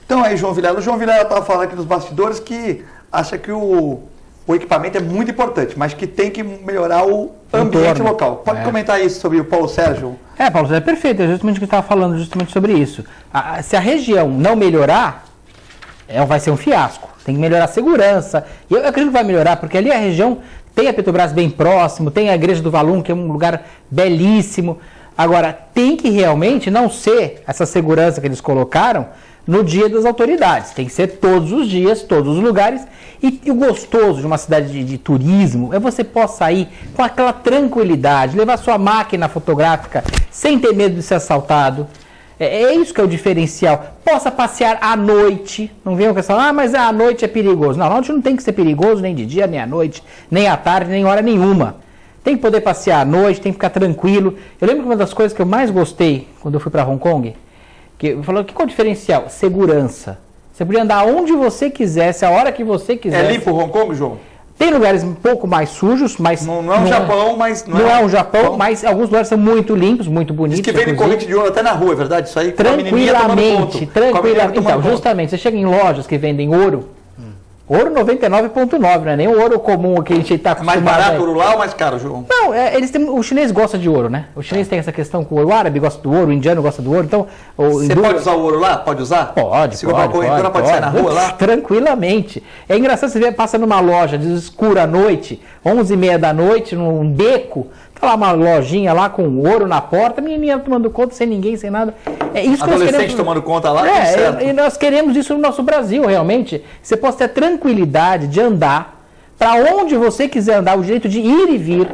Então aí, João Vilela. O João Vilela estava falando aqui nos bastidores que acha que o equipamento é muito importante, mas que tem que melhorar o ambiente local. Pode comentar isso sobre o Paulo Sérgio? Paulo Sérgio, é perfeito. É justamente o que eu estava falando justamente sobre isso. Se a região não melhorar, vai ser um fiasco. Tem que melhorar a segurança. E eu acredito que vai melhorar, porque ali a região tem a Petrobras bem próximo, tem a Igreja do Valum, que é um lugar belíssimo. Agora, tem que realmente não ser essa segurança que eles colocaram no dia das autoridades. Tem que ser todos os dias, todos os lugares. E o gostoso de uma cidade de turismo é você possa ir com aquela tranquilidade, levar sua máquina fotográfica sem ter medo de ser assaltado. É isso que é o diferencial. Possa passear à noite. Não venham com essa, mas à noite é perigoso. Não, à noite não tem que ser perigoso nem de dia, nem à noite, nem à tarde, nem hora nenhuma. Tem que poder passear à noite, tem que ficar tranquilo. Eu lembro que uma das coisas que eu mais gostei quando eu fui para Hong Kong, que falou que qual é o diferencial? Segurança. Você podia andar onde você quisesse, a hora que você quisesse. É limpo Hong Kong, João? Tem lugares um pouco mais sujos, mas... Não é um Japão, mas... Não é um Japão, mas alguns lugares são muito limpos, muito bonitos. Diz que vende corrente de ouro até na rua, é verdade? Isso aí, tranquilamente. Então, justamente, você chega em lojas que vendem ouro, ouro 99,9, não é nem o ouro comum que a gente está acostumado. É mais barato o ouro lá ou mais caro, João? Não, o chinês gosta de ouro, né? O chinês tem essa questão com o ouro, o árabe gosta do ouro, o indiano gosta do ouro, então... Você pode usar o ouro lá? Pode usar? Pode. Se comprar corretora, pode sair na rua lá? Tranquilamente. É engraçado, você passa numa loja escura à noite, 11h30 da noite, num beco, tá lá uma lojinha lá com ouro na porta, menininha tomando conta, sem ninguém, sem nada. É isso que adolescente nós queremos... tomando conta lá, e nós queremos isso no nosso Brasil, realmente. Você pode ter tranquilidade de andar para onde você quiser andar, o direito de ir e vir.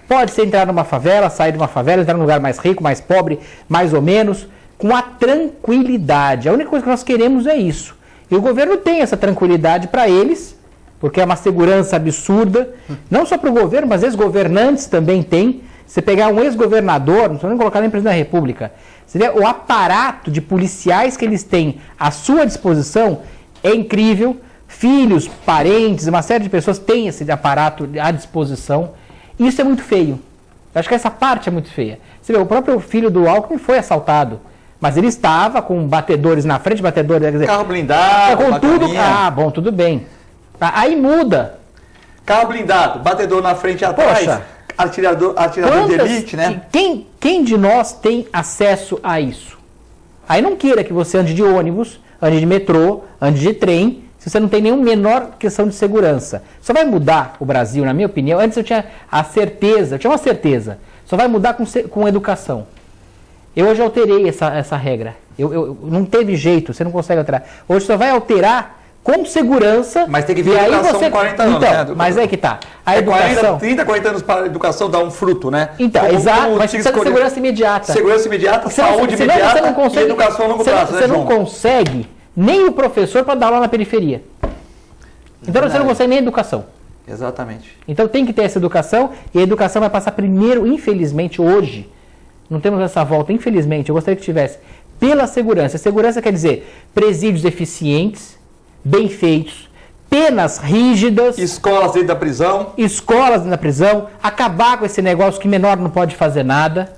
Pode ser entrar numa favela, sair de uma favela, entrar num lugar mais rico, mais pobre, mais ou menos, com a tranquilidade. A única coisa que nós queremos é isso. E o governo tem essa tranquilidade para eles, porque é uma segurança absurda, não só para o governo, mas ex-governantes também têm. Você pegar um ex-governador, não precisa nem colocar nem presidente da República, você vê o aparato de policiais que eles têm à sua disposição é incrível. Filhos, parentes, uma série de pessoas têm esse aparato à disposição. Isso é muito feio. Eu acho que essa parte é muito feia. Você vê, o próprio filho do Alckmin foi assaltado, mas ele estava com batedores na frente, batedores... Quer dizer, carro blindado, com tudo. Ah, bom, tudo bem. Aí muda. Carro blindado, batedor na frente e atrás, Poxa, atirador de elite, né? Quem de nós tem acesso a isso? Aí não queira que você ande de ônibus, ande de metrô, ande de trem, se você não tem nenhuma menor questão de segurança. Só vai mudar o Brasil, na minha opinião. Antes eu tinha uma certeza. Só vai mudar com educação. Eu hoje alterei essa regra. Não teve jeito, você não consegue alterar. Hoje só vai alterar com segurança. Mas tem que vir a educação com 40 anos, então, né? Mas é que tá. A educação... 30, 40 anos para a educação dar um fruto, né? Então, exato, mas precisa de segurança imediata. Segurança imediata, saúde imediata você não consegue, e educação a longo prazo, né, Você não consegue nem o professor para dar aula na periferia. Então você não consegue nem educação. Exatamente. Então tem que ter essa educação, e a educação vai passar primeiro, infelizmente, hoje. Não temos essa volta, infelizmente, eu gostaria que tivesse, pela segurança. Segurança quer dizer presídios eficientes, bem feitos, penas rígidas. Escolas dentro da prisão. Escolas dentro da prisão, acabar com esse negócio que menor não pode fazer nada.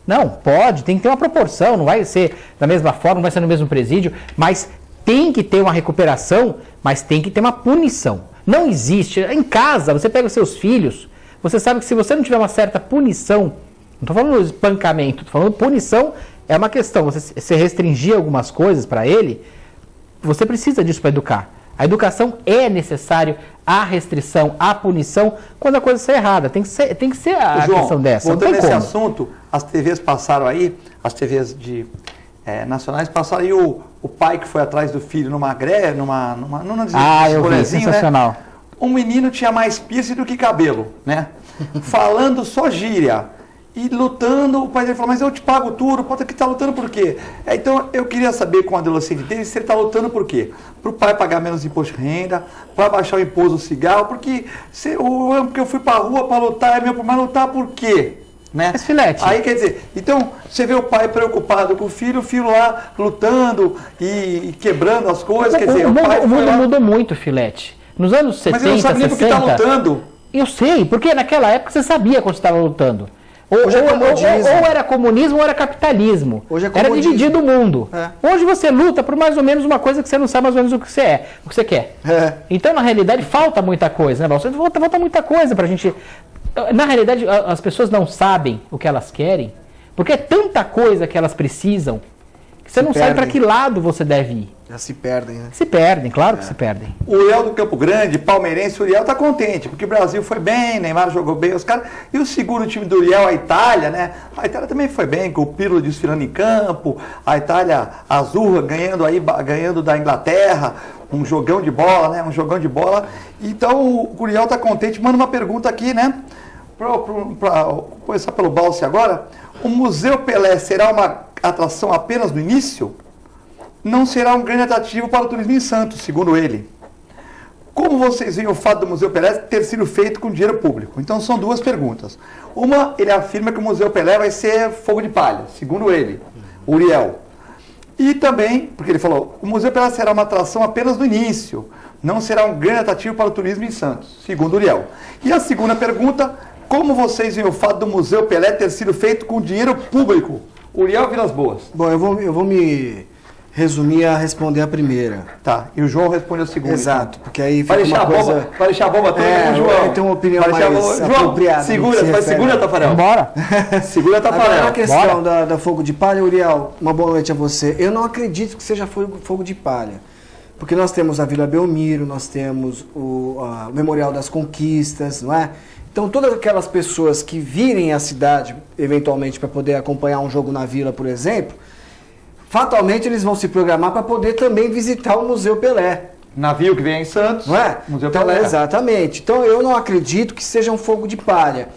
Não, pode, tem que ter uma proporção, não vai ser da mesma forma, não vai ser no mesmo presídio, mas tem que ter uma recuperação, mas tem que ter uma punição. Não existe. Em casa, você pega os seus filhos, você sabe que se você não tiver uma certa punição, não estou falando de espancamento, estou falando punição, é uma questão. Você restringir algumas coisas para ele, você precisa disso para educar. A educação é necessário, a restrição, a punição, quando a coisa está errada. Tem que ser a João, questão dessa. Voltando nesse assunto, as TVs passaram aí, as TVs nacionais passaram aí o pai que foi atrás do filho numa greve, eu vi, sensacional. Né? Um menino tinha mais piercing do que cabelo, né? Falando só gíria. E lutando, o pai dele falou, mas eu te pago tudo, pode que tá lutando por quê? Então eu queria saber com o adolescente dele se ele está lutando por quê? Para o pai pagar menos imposto de renda, para baixar o imposto do cigarro, porque eu fui para a rua para lutar, mas lutar por quê? Né? Mas, filete. Aí quer dizer, então você vê o pai preocupado com o filho lá lutando e quebrando as coisas, quer dizer, o mundo mudou muito, filete. Nos anos 70, 60... Mas eu não sabia porque está lutando. Eu sei, porque naquela época você sabia quando você estava lutando. Ou era comunismo ou era capitalismo. Hoje é era dividido o mundo. Hoje você luta por mais ou menos uma coisa que você não sabe mais ou menos o que você quer. Então, na realidade, falta muita coisa, né? Falta muita coisa pra gente... Na realidade, as pessoas não sabem o que elas querem, porque é tanta coisa que elas precisam, que você não sabe para que lado você deve ir. Já se perdem, né? Se perdem, claro que se perdem. O Uriel do Campo Grande, palmeirense, o Uriel tá contente, porque o Brasil foi bem, Neymar jogou bem, os caras... E o segundo time do Uriel, a Itália, né? A Itália também foi bem, com o Pirlo desfilando em campo, a Itália azul ganhando da Inglaterra, um jogão de bola, né? Um jogão de bola. Então o Uriel tá contente. Manda uma pergunta aqui, né? Para começar pelo Balse agora. O Museu Pelé será uma atração apenas no início? Não será um grande atrativo para o turismo em Santos, segundo ele. Como vocês veem o fato do Museu Pelé ter sido feito com dinheiro público? Então são duas perguntas. Uma, ele afirma que o Museu Pelé vai ser fogo de palha, segundo ele, Uriel. E também, porque ele falou, o Museu Pelé será uma atração apenas no início, não será um grande atrativo para o turismo em Santos, segundo Uriel. E a segunda pergunta, como vocês veem o fato do Museu Pelé ter sido feito com dinheiro público? Uriel Vilas Boas. Bom, eu vou me resumir a responder a primeira. Tá, e o João responde a segunda. Exato, então. porque aí fica uma coisa... Vai deixar a bomba toda com o João. Vai ter uma opinião mais apropriada. Segura, Tafarel. Bora. Segura, Tafarel. Agora a questão da fogo de palha, Uriel, uma boa noite a você. Eu não acredito que seja fogo de palha. Porque nós temos a Vila Belmiro, nós temos o Memorial das Conquistas, não é? Então, todas aquelas pessoas que virem à cidade, eventualmente, para poder acompanhar um jogo na Vila, por exemplo, fatalmente eles vão se programar para poder também visitar o Museu Pelé. Navio que vem em Santos, não é? Museu então, Pelé. Exatamente. Então, eu não acredito que seja um fogo de palha.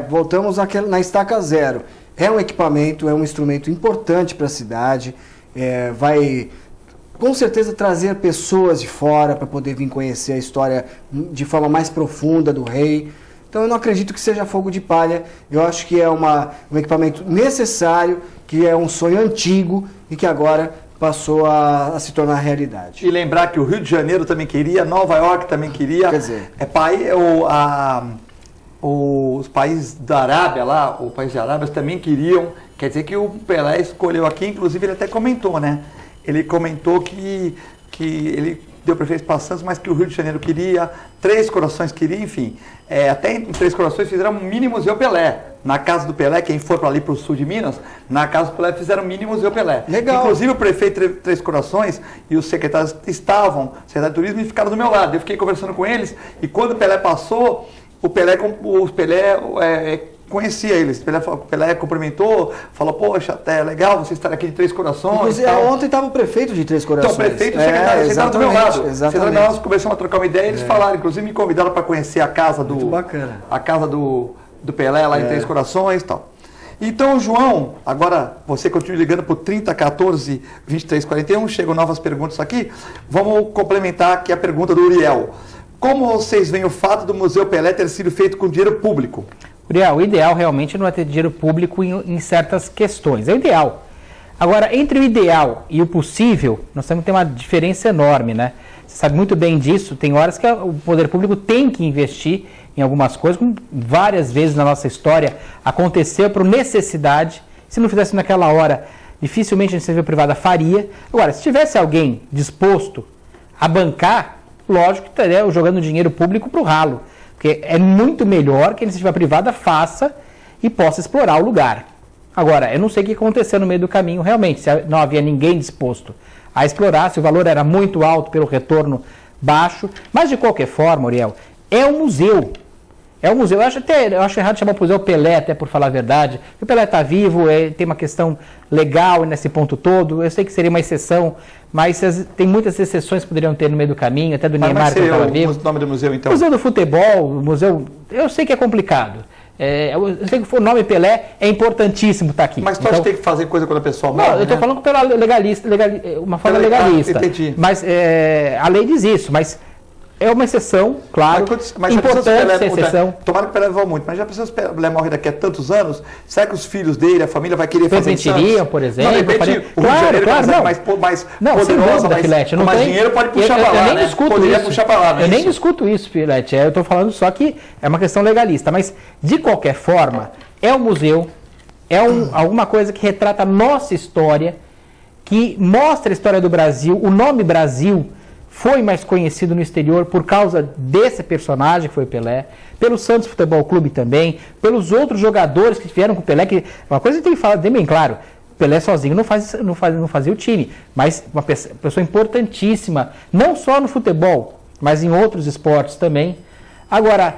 Voltamos na estaca zero. É um equipamento, é um instrumento importante para a cidade, vai com certeza trazer pessoas de fora para poder vir conhecer a história de forma mais profunda do rei. Então eu não acredito que seja fogo de palha, eu acho que é um equipamento necessário, que é um sonho antigo e que agora passou a se tornar realidade. E lembrar que o Rio de Janeiro também queria, Nova York também queria. Quer dizer, os países da Arábia lá, o país de Arábia também queriam. Quer dizer que o Pelé escolheu aqui, inclusive ele até comentou, né? Ele comentou que ele deu preferência para Santos, mas que o Rio de Janeiro queria, Três Corações queria, enfim. Até em Três Corações fizeram um mini Museu Pelé. Na casa do Pelé, quem for para ali para o sul de Minas, na casa do Pelé fizeram um mini Museu Pelé. Legal. Inclusive o prefeito de Três Corações e os secretários estavam, secretário de turismo, e ficaram do meu lado. Eu fiquei conversando com eles e quando o Pelé passou, o Pelé conhecia eles. O Pelé cumprimentou, falou, poxa, até legal você estar aqui de Três Corações. Inclusive, ontem estava o prefeito de Três Corações. Então, o prefeito e o secretário sentaram do meu lado. Exatamente. Nós começamos a trocar uma ideia e eles falaram, inclusive me convidaram para conhecer a casa do... Muito bacana. A casa do Pelé lá em Três Corações e tal. Então, João, agora você continua ligando para o 3014 2341, chegam novas perguntas aqui. Vamos complementar aqui a pergunta do Uriel. Como vocês veem o fato do Museu Pelé ter sido feito com dinheiro público? Uriel, o ideal realmente não é ter dinheiro público em certas questões. É o ideal. Agora, entre o ideal e o possível, nós temos que ter uma diferença enorme, né? Você sabe muito bem disso. Tem horas que o poder público tem que investir em algumas coisas, como várias vezes na nossa história aconteceu por necessidade. Se não fizesse naquela hora, dificilmente a iniciativa privada faria. Agora, se tivesse alguém disposto a bancar, lógico que estaria jogando dinheiro público para o ralo. Porque é muito melhor que a iniciativa privada faça e possa explorar o lugar. Agora, eu não sei o que aconteceu no meio do caminho realmente, se não havia ninguém disposto a explorar, se o valor era muito alto pelo retorno baixo. Mas, de qualquer forma, Uriel, é um museu. É um museu. Eu acho errado chamar o Museu Pelé, até por falar a verdade. O Pelé está vivo, tem uma questão legal nesse ponto todo. Eu sei que seria uma exceção, mas tem muitas exceções que poderiam ter no meio do caminho, até do Neymar que estava vivo. O nome do museu, então? Museu do Futebol, museu... Eu sei que é complicado. Eu sei que o nome Pelé é importantíssimo estar aqui. Mas tu acha que tem que fazer coisa quando a pessoa morre? Não, eu estou falando pela uma forma legalista. Entendi. Mas a lei diz isso, mas... É uma exceção, claro, mas importante essa exceção. Tomara que o Pelé viva muito, mas já pensou se o Pelé morre daqui a tantos anos? Será que os filhos dele, a família vai querer fazer isso? Permitiriam, por exemplo? Não, claro, não. Mais não, poderosa, sem dúvida, Filete. Mais dinheiro pode puxar para lá, né? Poderia puxar para lá, não é Eu nem isso? discuto isso, Filete. Eu estou falando só que é uma questão legalista. Mas, de qualquer forma, é um museu, alguma coisa que retrata a nossa história, que mostra a história do Brasil, o nome Brasil foi mais conhecido no exterior por causa desse personagem que foi o Pelé, pelo Santos Futebol Clube também, pelos outros jogadores que vieram com o Pelé, que uma coisa que tem que falar bem claro, o Pelé sozinho não fazia o time, mas uma pessoa importantíssima, não só no futebol, mas em outros esportes também. Agora,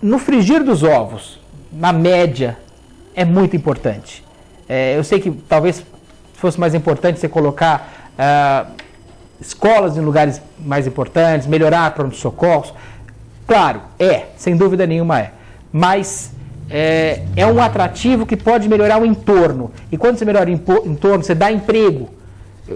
no frigir dos ovos, na média, é muito importante. Eu sei que talvez fosse mais importante você colocar... escolas em lugares mais importantes, melhorar pronto-socorros. Claro, sem dúvida nenhuma mas é um atrativo que pode melhorar o entorno. E quando você melhora o entorno, você dá emprego.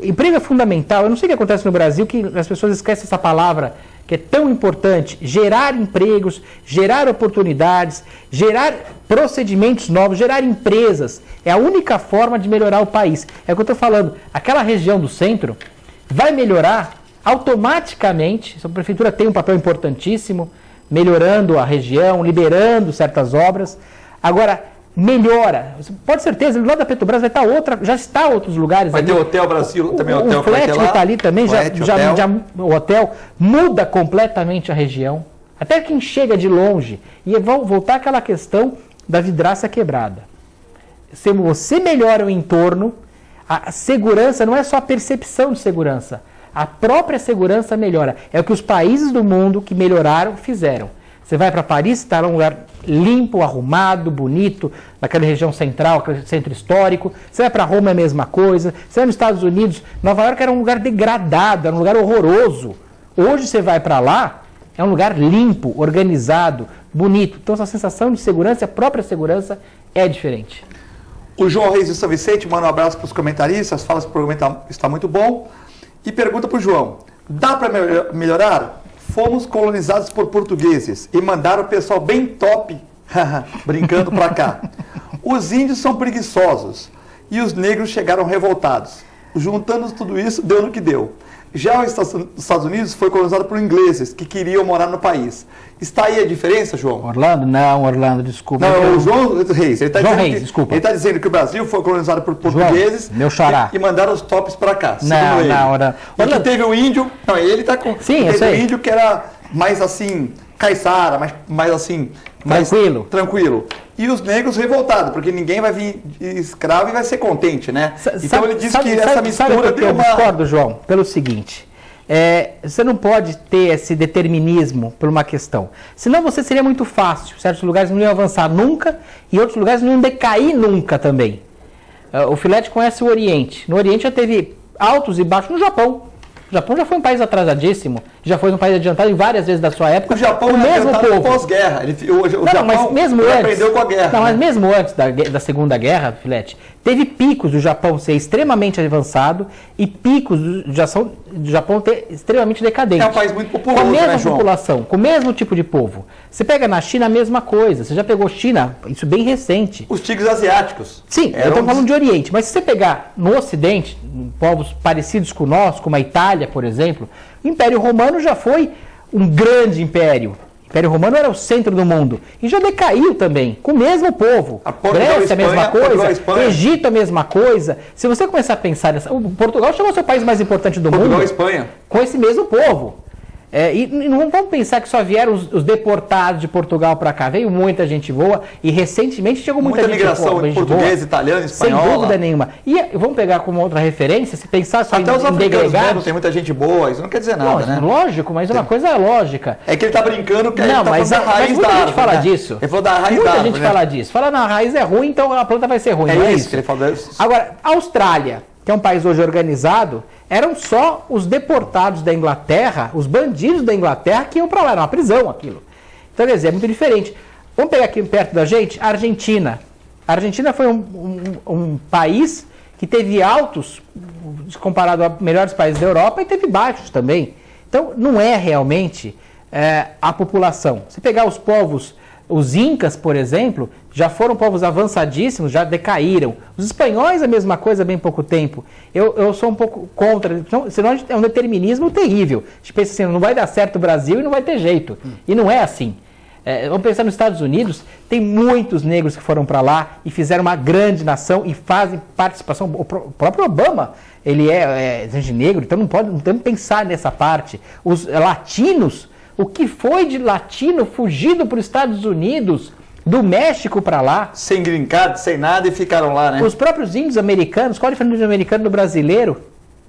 Emprego é fundamental. Eu não sei o que acontece no Brasil, que as pessoas esquecem essa palavra, que é tão importante. Gerar empregos, gerar oportunidades, gerar procedimentos novos, gerar empresas. É a única forma de melhorar o país. É o que eu estou falando. Aquela região do centro vai melhorar automaticamente. A prefeitura tem um papel importantíssimo, melhorando a região, liberando certas obras. Agora, melhora. Pode ter certeza, do lado da Petrobras vai estar já está outros lugares. Vai ali. ter Hotel Brasil, também o hotel que vai ter lá. O está ali também, o hotel muda completamente a região. Até quem chega de longe. E vão voltar àquela questão da vidraça quebrada. Se você melhora o entorno, a segurança não é só a percepção de segurança. A própria segurança melhora. É o que os países do mundo que melhoraram fizeram. Você vai para Paris, está num lugar limpo, arrumado, bonito, naquela região central, aquele centro histórico. Você vai para Roma, é a mesma coisa. Você vai nos Estados Unidos, Nova York era um lugar degradado, era um lugar horroroso. Hoje você vai para lá, É um lugar limpo, organizado, bonito. Então essa sensação de segurança, a própria segurança, é diferente. O João Reis de São Vicente manda um abraço para os comentaristas, fala que o programa está muito bom. E pergunta para o João, dá para melhorar? Fomos colonizados por portugueses e mandaram o pessoal bem top, brincando para cá. Os índios são preguiçosos e os negros chegaram revoltados. Juntando tudo isso, deu no que deu. Já os Estados Unidos foi colonizado por ingleses que queriam morar no país. Está aí a diferença, João? Orlando? Não, Orlando, desculpa. Não, o João Reis. Ele está dizendo que o Brasil foi colonizado por portugueses, João, meu xará, e mandaram os tops para cá. Não, Orlando. E que teve o índio... Não, ele está com... Sim, teve o índio que era mais assim, caiçara, mais assim... Tranquilo. E os negros revoltados, porque ninguém vai vir escravo e vai ser contente, né? Então ele disse que essa mistura deu uma... Eu discordo, João, pelo seguinte, você não pode ter esse determinismo por uma questão. Senão você seria muito fácil. Certos lugares não iam avançar nunca e outros lugares não iam decair nunca também. O Filete conhece o Oriente. No Oriente já teve altos e baixos. No Japão. O Japão já foi um país atrasadíssimo, já foi um país adiantado em várias vezes da sua época. O Japão o mesmo povo pós-guerra. O Japão mas mesmo antes, aprendeu com a guerra. Não, mas mesmo antes da Segunda Guerra, Filete, teve picos do Japão ser extremamente avançado e picos do Japão ter extremamente decadente. É um país muito populoso, com a mesma né, João? população, com o mesmo tipo de povo. Você pega na China a mesma coisa. Você já pegou China, isso bem recente. Os tigres asiáticos. Sim, eu estou falando de Oriente. Mas se você pegar no Ocidente, povos parecidos com nós, como a Itália, por exemplo, o Império Romano já foi um grande império. O Império Romano era o centro do mundo. E já decaiu também, com o mesmo povo. Grécia, a mesma coisa. Egito, a mesma coisa. Se você começar a pensar... Portugal chegou a ser o país mais importante do mundo. Portugal e Espanha. Com esse mesmo povo. E não vamos pensar que só vieram os deportados de Portugal para cá. Veio muita gente boa e recentemente chegou muita gente migração boa. Português, italiano, espanhol. Sem dúvida nenhuma. E vamos pegar como outra referência, se pensar só até os africanos mesmo, tem muita gente boa, isso não quer dizer nada, não, né? Lógico, mas é uma coisa lógica. É que ele está brincando que não, mas da raiz muita da árvore, gente fala disso. Ele falou da raiz muita da árvore, gente fala disso. Fala, na raiz é ruim, então a planta vai ser ruim. É isso que ele falou. Agora, a Austrália, que é um país hoje organizado, eram só os deportados da Inglaterra, os bandidos da Inglaterra que iam para lá, era uma prisão aquilo. Então, quer dizer, é muito diferente. Vamos pegar aqui perto da gente, a Argentina. A Argentina foi um país que teve altos, comparado a melhores países da Europa, e teve baixos também. Então, não é realmente a população. Se pegar os povos, os incas, por exemplo, já foram povos avançadíssimos, já decaíram. Os espanhóis, a mesma coisa, há bem pouco tempo. Eu sou um pouco contra, senão é um determinismo terrível. A gente pensa assim, não vai dar certo o Brasil e não vai ter jeito. E não é assim. Vamos pensar nos Estados Unidos, tem muitos negros que foram para lá e fizeram uma grande nação e fazem participação. O próprio Obama, ele é gente negro, então não podemos pensar nessa parte. Os latinos, o que foi de latino fugido para os Estados Unidos, do México para lá? Sem green card, sem nada e ficaram lá, né? Os próprios índios americanos, qual a diferença do índio americano do brasileiro?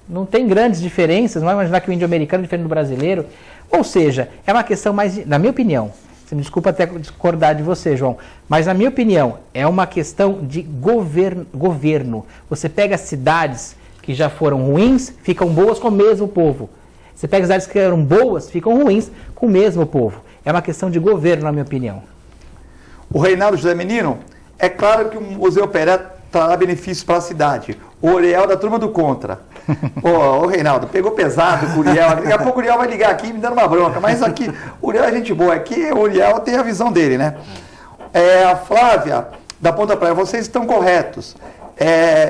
Não tem grandes diferenças, não vai imaginar que o índio americano é diferente do brasileiro. Ou seja, é uma questão mais, na minha opinião, você me desculpa até discordar de você, João, mas na minha opinião, é uma questão de governo. Você pega cidades que já foram ruins, ficam boas com o mesmo povo. Você pega cidades que eram boas, ficam ruins com o mesmo povo. É uma questão de governo, na minha opinião. O Reinaldo José Menino, é claro que o Museu Pelé trará benefícios para a cidade. O Uriel da turma do Contra. Ô, Reinaldo, pegou pesado com o Uriel. Daqui a pouco o Uriel vai ligar aqui me dando uma bronca. Mas aqui, o Uriel é gente boa. Aqui o Uriel tem a visão dele, né? A Flávia, da Ponta Praia, vocês estão corretos.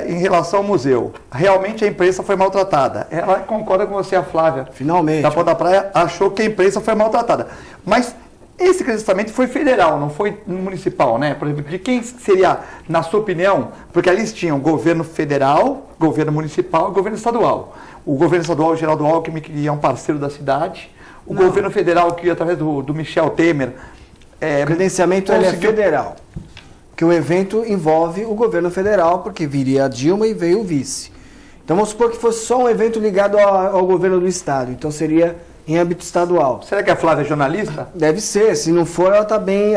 Em relação ao museu, realmente a imprensa foi maltratada. Ela concorda com você, a Flávia. Finalmente. Da Ponta Praia, achou que a imprensa foi maltratada. Mas esse credenciamento foi federal, não foi municipal, né? Por exemplo, de quem seria, na sua opinião, porque ali eles tinham governo federal, governo municipal e governo estadual. O governo estadual, o Geraldo Alckmin, que é um parceiro da cidade. O governo federal, que através do Michel Temer... o credenciamento ele é federal. Que o evento envolve o governo federal, porque viria a Dilma e veio o vice. Então vamos supor que fosse só um evento ligado ao governo do estado, então seria em âmbito estadual. Será que a Flávia é jornalista? Deve ser, se não for ela está bem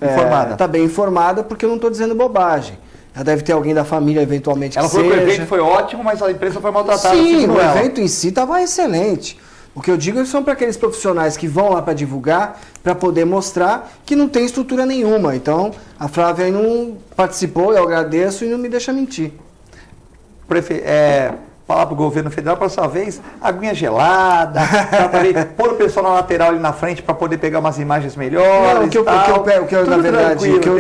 informada. Está bem informada, porque eu não estou dizendo bobagem. Ela deve ter alguém da família eventualmente ela que seja. Ela falou que o evento foi ótimo, mas a imprensa foi maltratada. Sim, o evento em si estava excelente. O que eu digo são para aqueles profissionais que vão lá para divulgar, para poder mostrar que não tem estrutura nenhuma. Então, a Flávia aí não participou, eu agradeço e não me deixa mentir. Falar para o governo federal, para sua vez, aguinha gelada, para poder pôr o pessoal na lateral ali na frente para poder pegar umas imagens melhores. Não, o que eu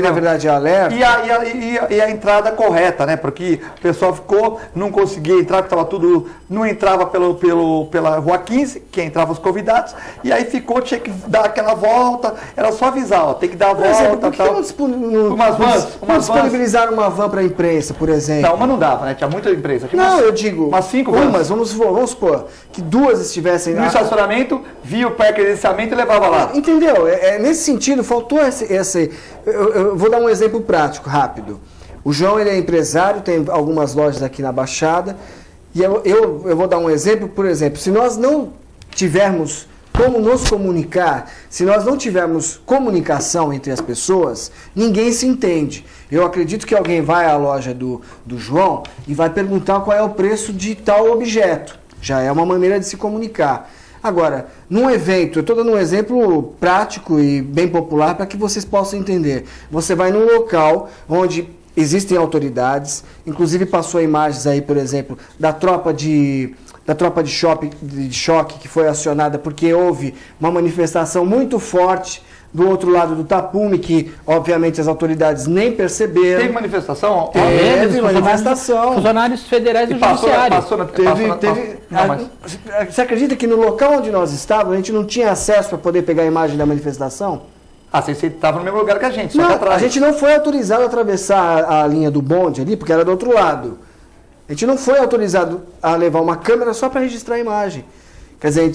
na verdade alerto. E a entrada correta, né? Porque o pessoal não conseguia entrar, porque estava tudo. Não entrava pela Rua 15, que entravam os convidados, e aí tinha que dar aquela volta, era só avisar, ó, tem que dar a volta. Por que não disponibilizaram uma van para a imprensa, por exemplo? Não, mas não dava, né? Tinha muita imprensa. Eu digo. Umas 5 vans. Vamos supor que 2 estivessem no estacionamento, via o pré-credenciamento e levava lá. Entendeu? Nesse sentido, faltou esse. Eu vou dar um exemplo prático, rápido. O João, ele é empresário, tem algumas lojas aqui na Baixada. E eu vou dar um exemplo, por exemplo, se nós não tivermos como nos comunicar, se nós não tivermos comunicação entre as pessoas, ninguém se entende. Eu acredito que alguém vai à loja do João e vai perguntar qual é o preço de tal objeto. Já é uma maneira de se comunicar. Agora, num evento, eu estou dando um exemplo prático e bem popular para que vocês possam entender. Você vai num local onde existem autoridades, inclusive passou imagens aí, por exemplo, da tropa de choque que foi acionada porque houve uma manifestação muito forte do outro lado do tapume, que obviamente as autoridades nem perceberam. Teve manifestação? Teve manifestação. Funcionários federais do Judiciário. Você acredita que no local onde nós estávamos, a gente não tinha acesso para poder pegar a imagem da manifestação? Você estava no mesmo lugar que a gente, só que atrás. A gente não foi autorizado a atravessar a linha do bonde ali, porque era do outro lado. A gente não foi autorizado a levar uma câmera só para registrar a imagem. Quer dizer,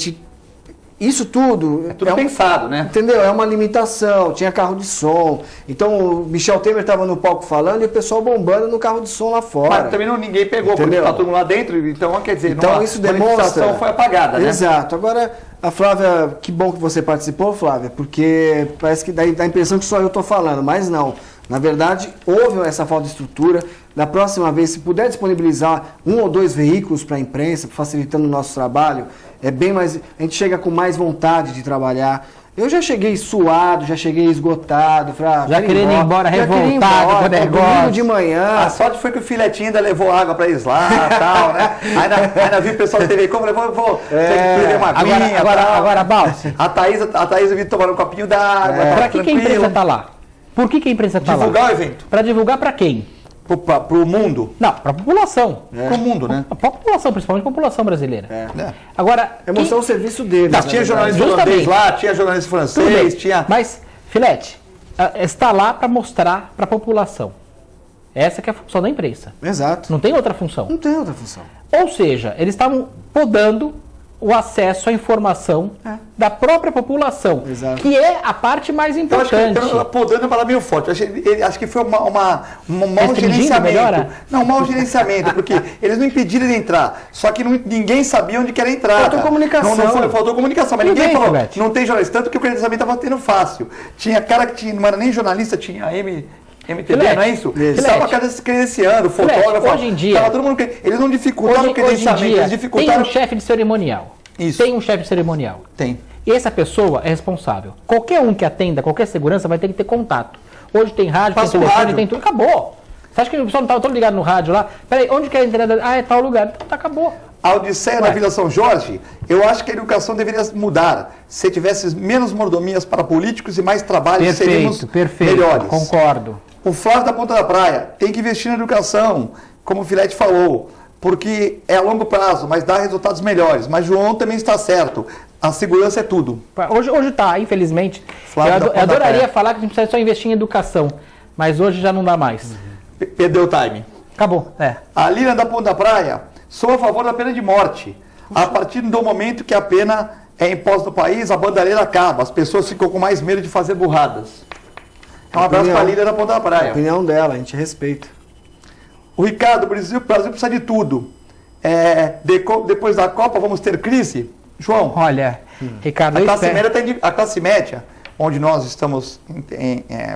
isso tudo... É tudo pensado, né? Entendeu? É uma limitação, tinha carro de som. Então o Michel Temer estava no palco falando e o pessoal bombando no carro de som lá fora. Mas também ninguém pegou, porque está todo mundo lá dentro. Então, quer dizer, isso demonstra... a manifestação foi apagada, né? Exato. Agora, a Flávia, que bom que você participou, Flávia, porque parece que dá a impressão que só eu estou falando, mas não. Na verdade, houve essa falta de estrutura. Da próxima vez, se puder disponibilizar 1 ou 2 veículos para a imprensa, facilitando o nosso trabalho, é bem mais. A gente chega com mais vontade de trabalhar. Eu já cheguei suado, já cheguei esgotado. Já querendo ir embora, revoltado com o negócio. De manhã. A sorte foi que o Filetinho ainda levou água para eles lá e tal, né? Ainda vi o pessoal da TV como levou uma aguinha. Agora, Balsi. A Thaís eu vi tomar um copinho d'água. Para que a imprensa está lá? Por que a imprensa está lá? Divulgar o evento. Para divulgar para quem? Para o mundo? Não, para a população. Para o mundo, né? Para a população, principalmente a população brasileira. Agora, é mostrar o serviço deles. Tinha jornalista holandês lá, tinha jornalista francês, tinha... Mas, Filete, está lá para mostrar para a população. Essa que é a função da imprensa. Exato. Não tem outra função. Não tem outra função. Ou seja, eles estavam podando o acesso à informação da própria população, que é a parte mais importante. Podando é uma palavra meio forte. Acho que foi um mau gerenciamento. Não, um mau gerenciamento, porque eles não impediram de entrar, só que ninguém sabia onde que era entrar. Faltou comunicação. Faltou comunicação, mas ninguém falou, não tem jornalista, tanto que o credenciamento estava tendo fácil. Tinha cara que não era nem jornalista, tinha MTV, não é isso? Estava credenciando, fotógrafo. Hoje em dia, todo mundo, eles não dificultaram o credenciamento, eles dificultaram... Tem um chefe de cerimonial. Isso. Tem um chefe de cerimonial. Tem. E essa pessoa é responsável. Qualquer um que atenda, qualquer segurança vai ter que ter contato. Hoje tem rádio, tem telefone, tem tudo. Acabou. Você acha que o pessoal não estava todo ligado no rádio lá? Peraí, onde quer entrar? É tal lugar. Então acabou. A Odisseia na Vila São Jorge, eu acho que a educação deveria mudar. Se tivesse menos mordomias para políticos e mais trabalho, seríamos melhores. Concordo. O Flávio da Ponta da Praia tem que investir na educação, como o Filete falou, porque é a longo prazo, mas dá resultados melhores. Mas João também está certo. A segurança é tudo. Hoje está, infelizmente. Eu adoraria falar que a gente precisa só investir em educação, mas hoje já não dá mais. Perdeu o time. Acabou. A Lina da Ponta da Praia, sou a favor da pena de morte. A partir do momento que a pena é imposta no país, a bandalheira acaba. As pessoas ficam com mais medo de fazer burradas. Um abraço para a Lina da Ponta da Praia. A opinião dela, a gente respeita. O Ricardo, o Brasil precisa de tudo. Depois da Copa vamos ter crise? João. Olha, Ricardo, a classe média, onde nós estamos,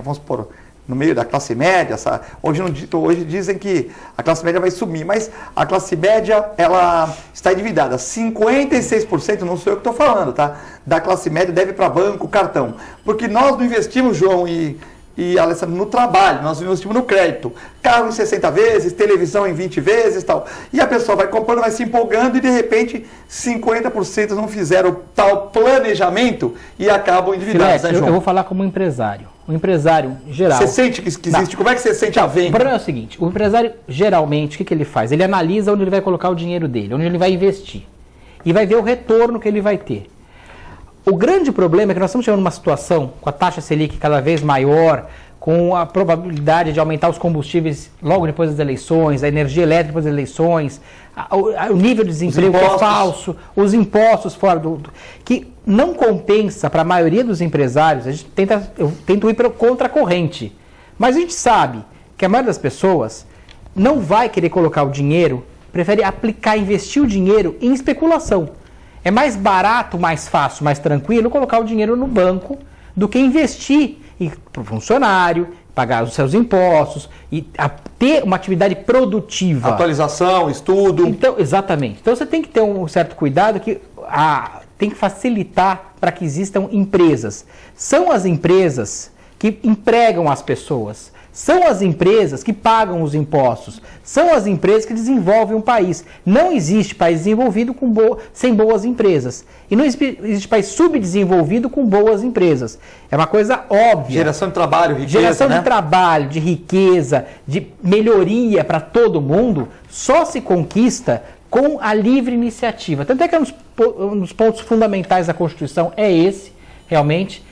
vamos supor, no meio da classe média. Hoje dizem que a classe média vai sumir, mas a classe média, ela está endividada. 56%, não sou eu que estou falando, tá? Da classe média deve para banco, cartão. Porque nós não investimos, João e Alessandro, no trabalho, nós investimos no crédito. Carro em 60 vezes, televisão em 20 vezes e tal. E a pessoa vai comprando, vai se empolgando e de repente 50% não fizeram tal planejamento e acabam endividados, né, João? Eu vou falar como empresário. O empresário geral... Você sente que existe? Como é que você sente a venda? O problema é o seguinte, o empresário geralmente, o que ele faz? Ele analisa onde ele vai colocar o dinheiro dele, onde ele vai investir. E vai ver o retorno que ele vai ter. O grande problema é que nós estamos chegando numa situação com a taxa Selic cada vez maior, com a probabilidade de aumentar os combustíveis logo depois das eleições, a energia elétrica depois das eleições, o nível de desemprego que é falso, os impostos fora que não compensa para a maioria dos empresários. Eu tento ir contra a corrente, mas a gente sabe que a maioria das pessoas não vai querer colocar o dinheiro, prefere investir o dinheiro em especulação. É mais barato, mais fácil, mais tranquilo colocar o dinheiro no banco do que investir para o funcionário, pagar os seus impostos e ter uma atividade produtiva. Atualização, estudo. Então, exatamente. Então você tem que ter um certo cuidado que tem que facilitar para que existam empresas. São as empresas que empregam as pessoas. São as empresas que pagam os impostos. São as empresas que desenvolvem um país. Não existe país desenvolvido sem boas empresas. E não existe país subdesenvolvido com boas empresas. É uma coisa óbvia. Geração de trabalho, riqueza, Geração de trabalho, de riqueza, de melhoria para todo mundo, só se conquista com a livre iniciativa. Tanto é que um dos pontos fundamentais da Constituição é esse, realmente.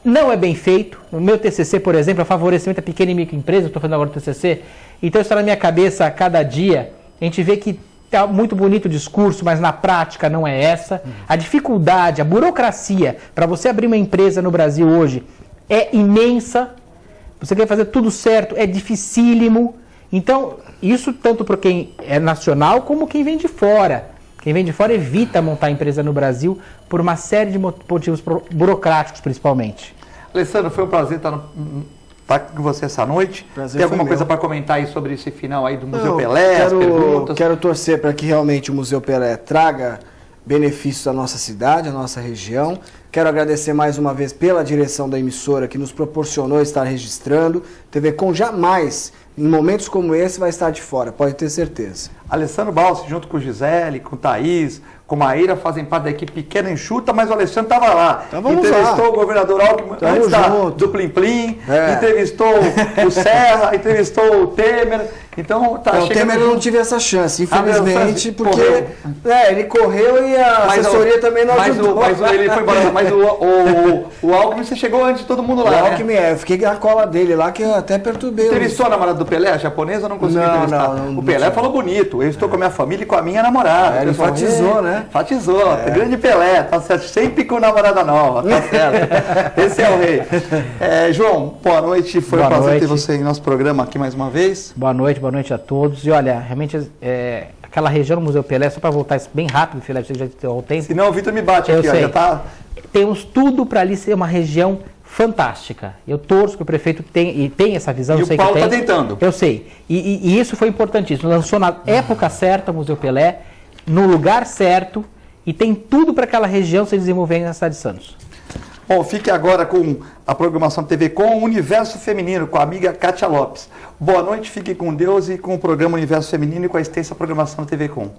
Não é bem feito. No meu TCC, por exemplo, é favorecimento a pequena e microempresa, estou fazendo agora o TCC, então isso está na minha cabeça a cada dia. A gente vê que está muito bonito o discurso, mas na prática não é essa. A dificuldade, a burocracia para você abrir uma empresa no Brasil hoje é imensa. Você quer fazer tudo certo, é dificílimo. Então, isso tanto para quem é nacional como quem vem de fora. Quem vem de fora evita montar empresa no Brasil por uma série de motivos burocráticos, principalmente. Alessandro, foi um prazer estar com você essa noite. Tem alguma coisa para comentar aí sobre esse final aí do Museu Pelé? Quero torcer para que realmente o Museu Pelé traga benefícios à nossa cidade, à nossa região. Quero agradecer mais uma vez pela direção da emissora que nos proporcionou estar registrando. TV Com jamais, em momentos como esse, vai estar de fora, pode ter certeza. Alessandro Balsi, junto com Gisele, com Thaís, com Maíra, fazem parte da equipe pequena enxuta, mas o Alessandro estava lá. Entrevistou o governador Alckmin antes do Plim Plim, entrevistou o Serra, entrevistou o Temer. Então, o Temer eu não tive essa chance, infelizmente, porque ele correu e a assessoria também não ajudou. Mas ele foi embora. Mas o Alckmin, você chegou antes de todo mundo lá, O Alckmin, eu fiquei na cola dele lá, que eu até perturbei. Entrevistou a namorada do Pelé, a japonesa, ou não consegui entrevistar? Não, o Pelé falou bonito. Eu estou com a minha família e com a minha namorada. Ele enfatizou, né? Enfatizou. Grande Pelé, tá certo. Sempre com namorada nova, tá certo. Esse é o rei. João, boa noite. Foi um prazer ter você em nosso programa aqui mais uma vez. Boa noite a todos. E olha, realmente aquela região do Museu Pelé, só para voltar isso bem rápido, Felipe, você já tem o tempo. Senão o Vitor me bate aqui, ó, já tá... Temos tudo para ali ser uma região fantástica. Eu torço que o prefeito tem essa visão. E eu sei o Paulo está tentando. Eu sei. E isso foi importantíssimo. Lançou na época certa o Museu Pelé, no lugar certo, e tem tudo para aquela região se desenvolver na cidade de Santos. Bom, fique agora com a programação TV Com Universo Feminino, com a amiga Kátia Lopes. Boa noite, fique com Deus e com o programa Universo Feminino e com a extensa programação TV Com.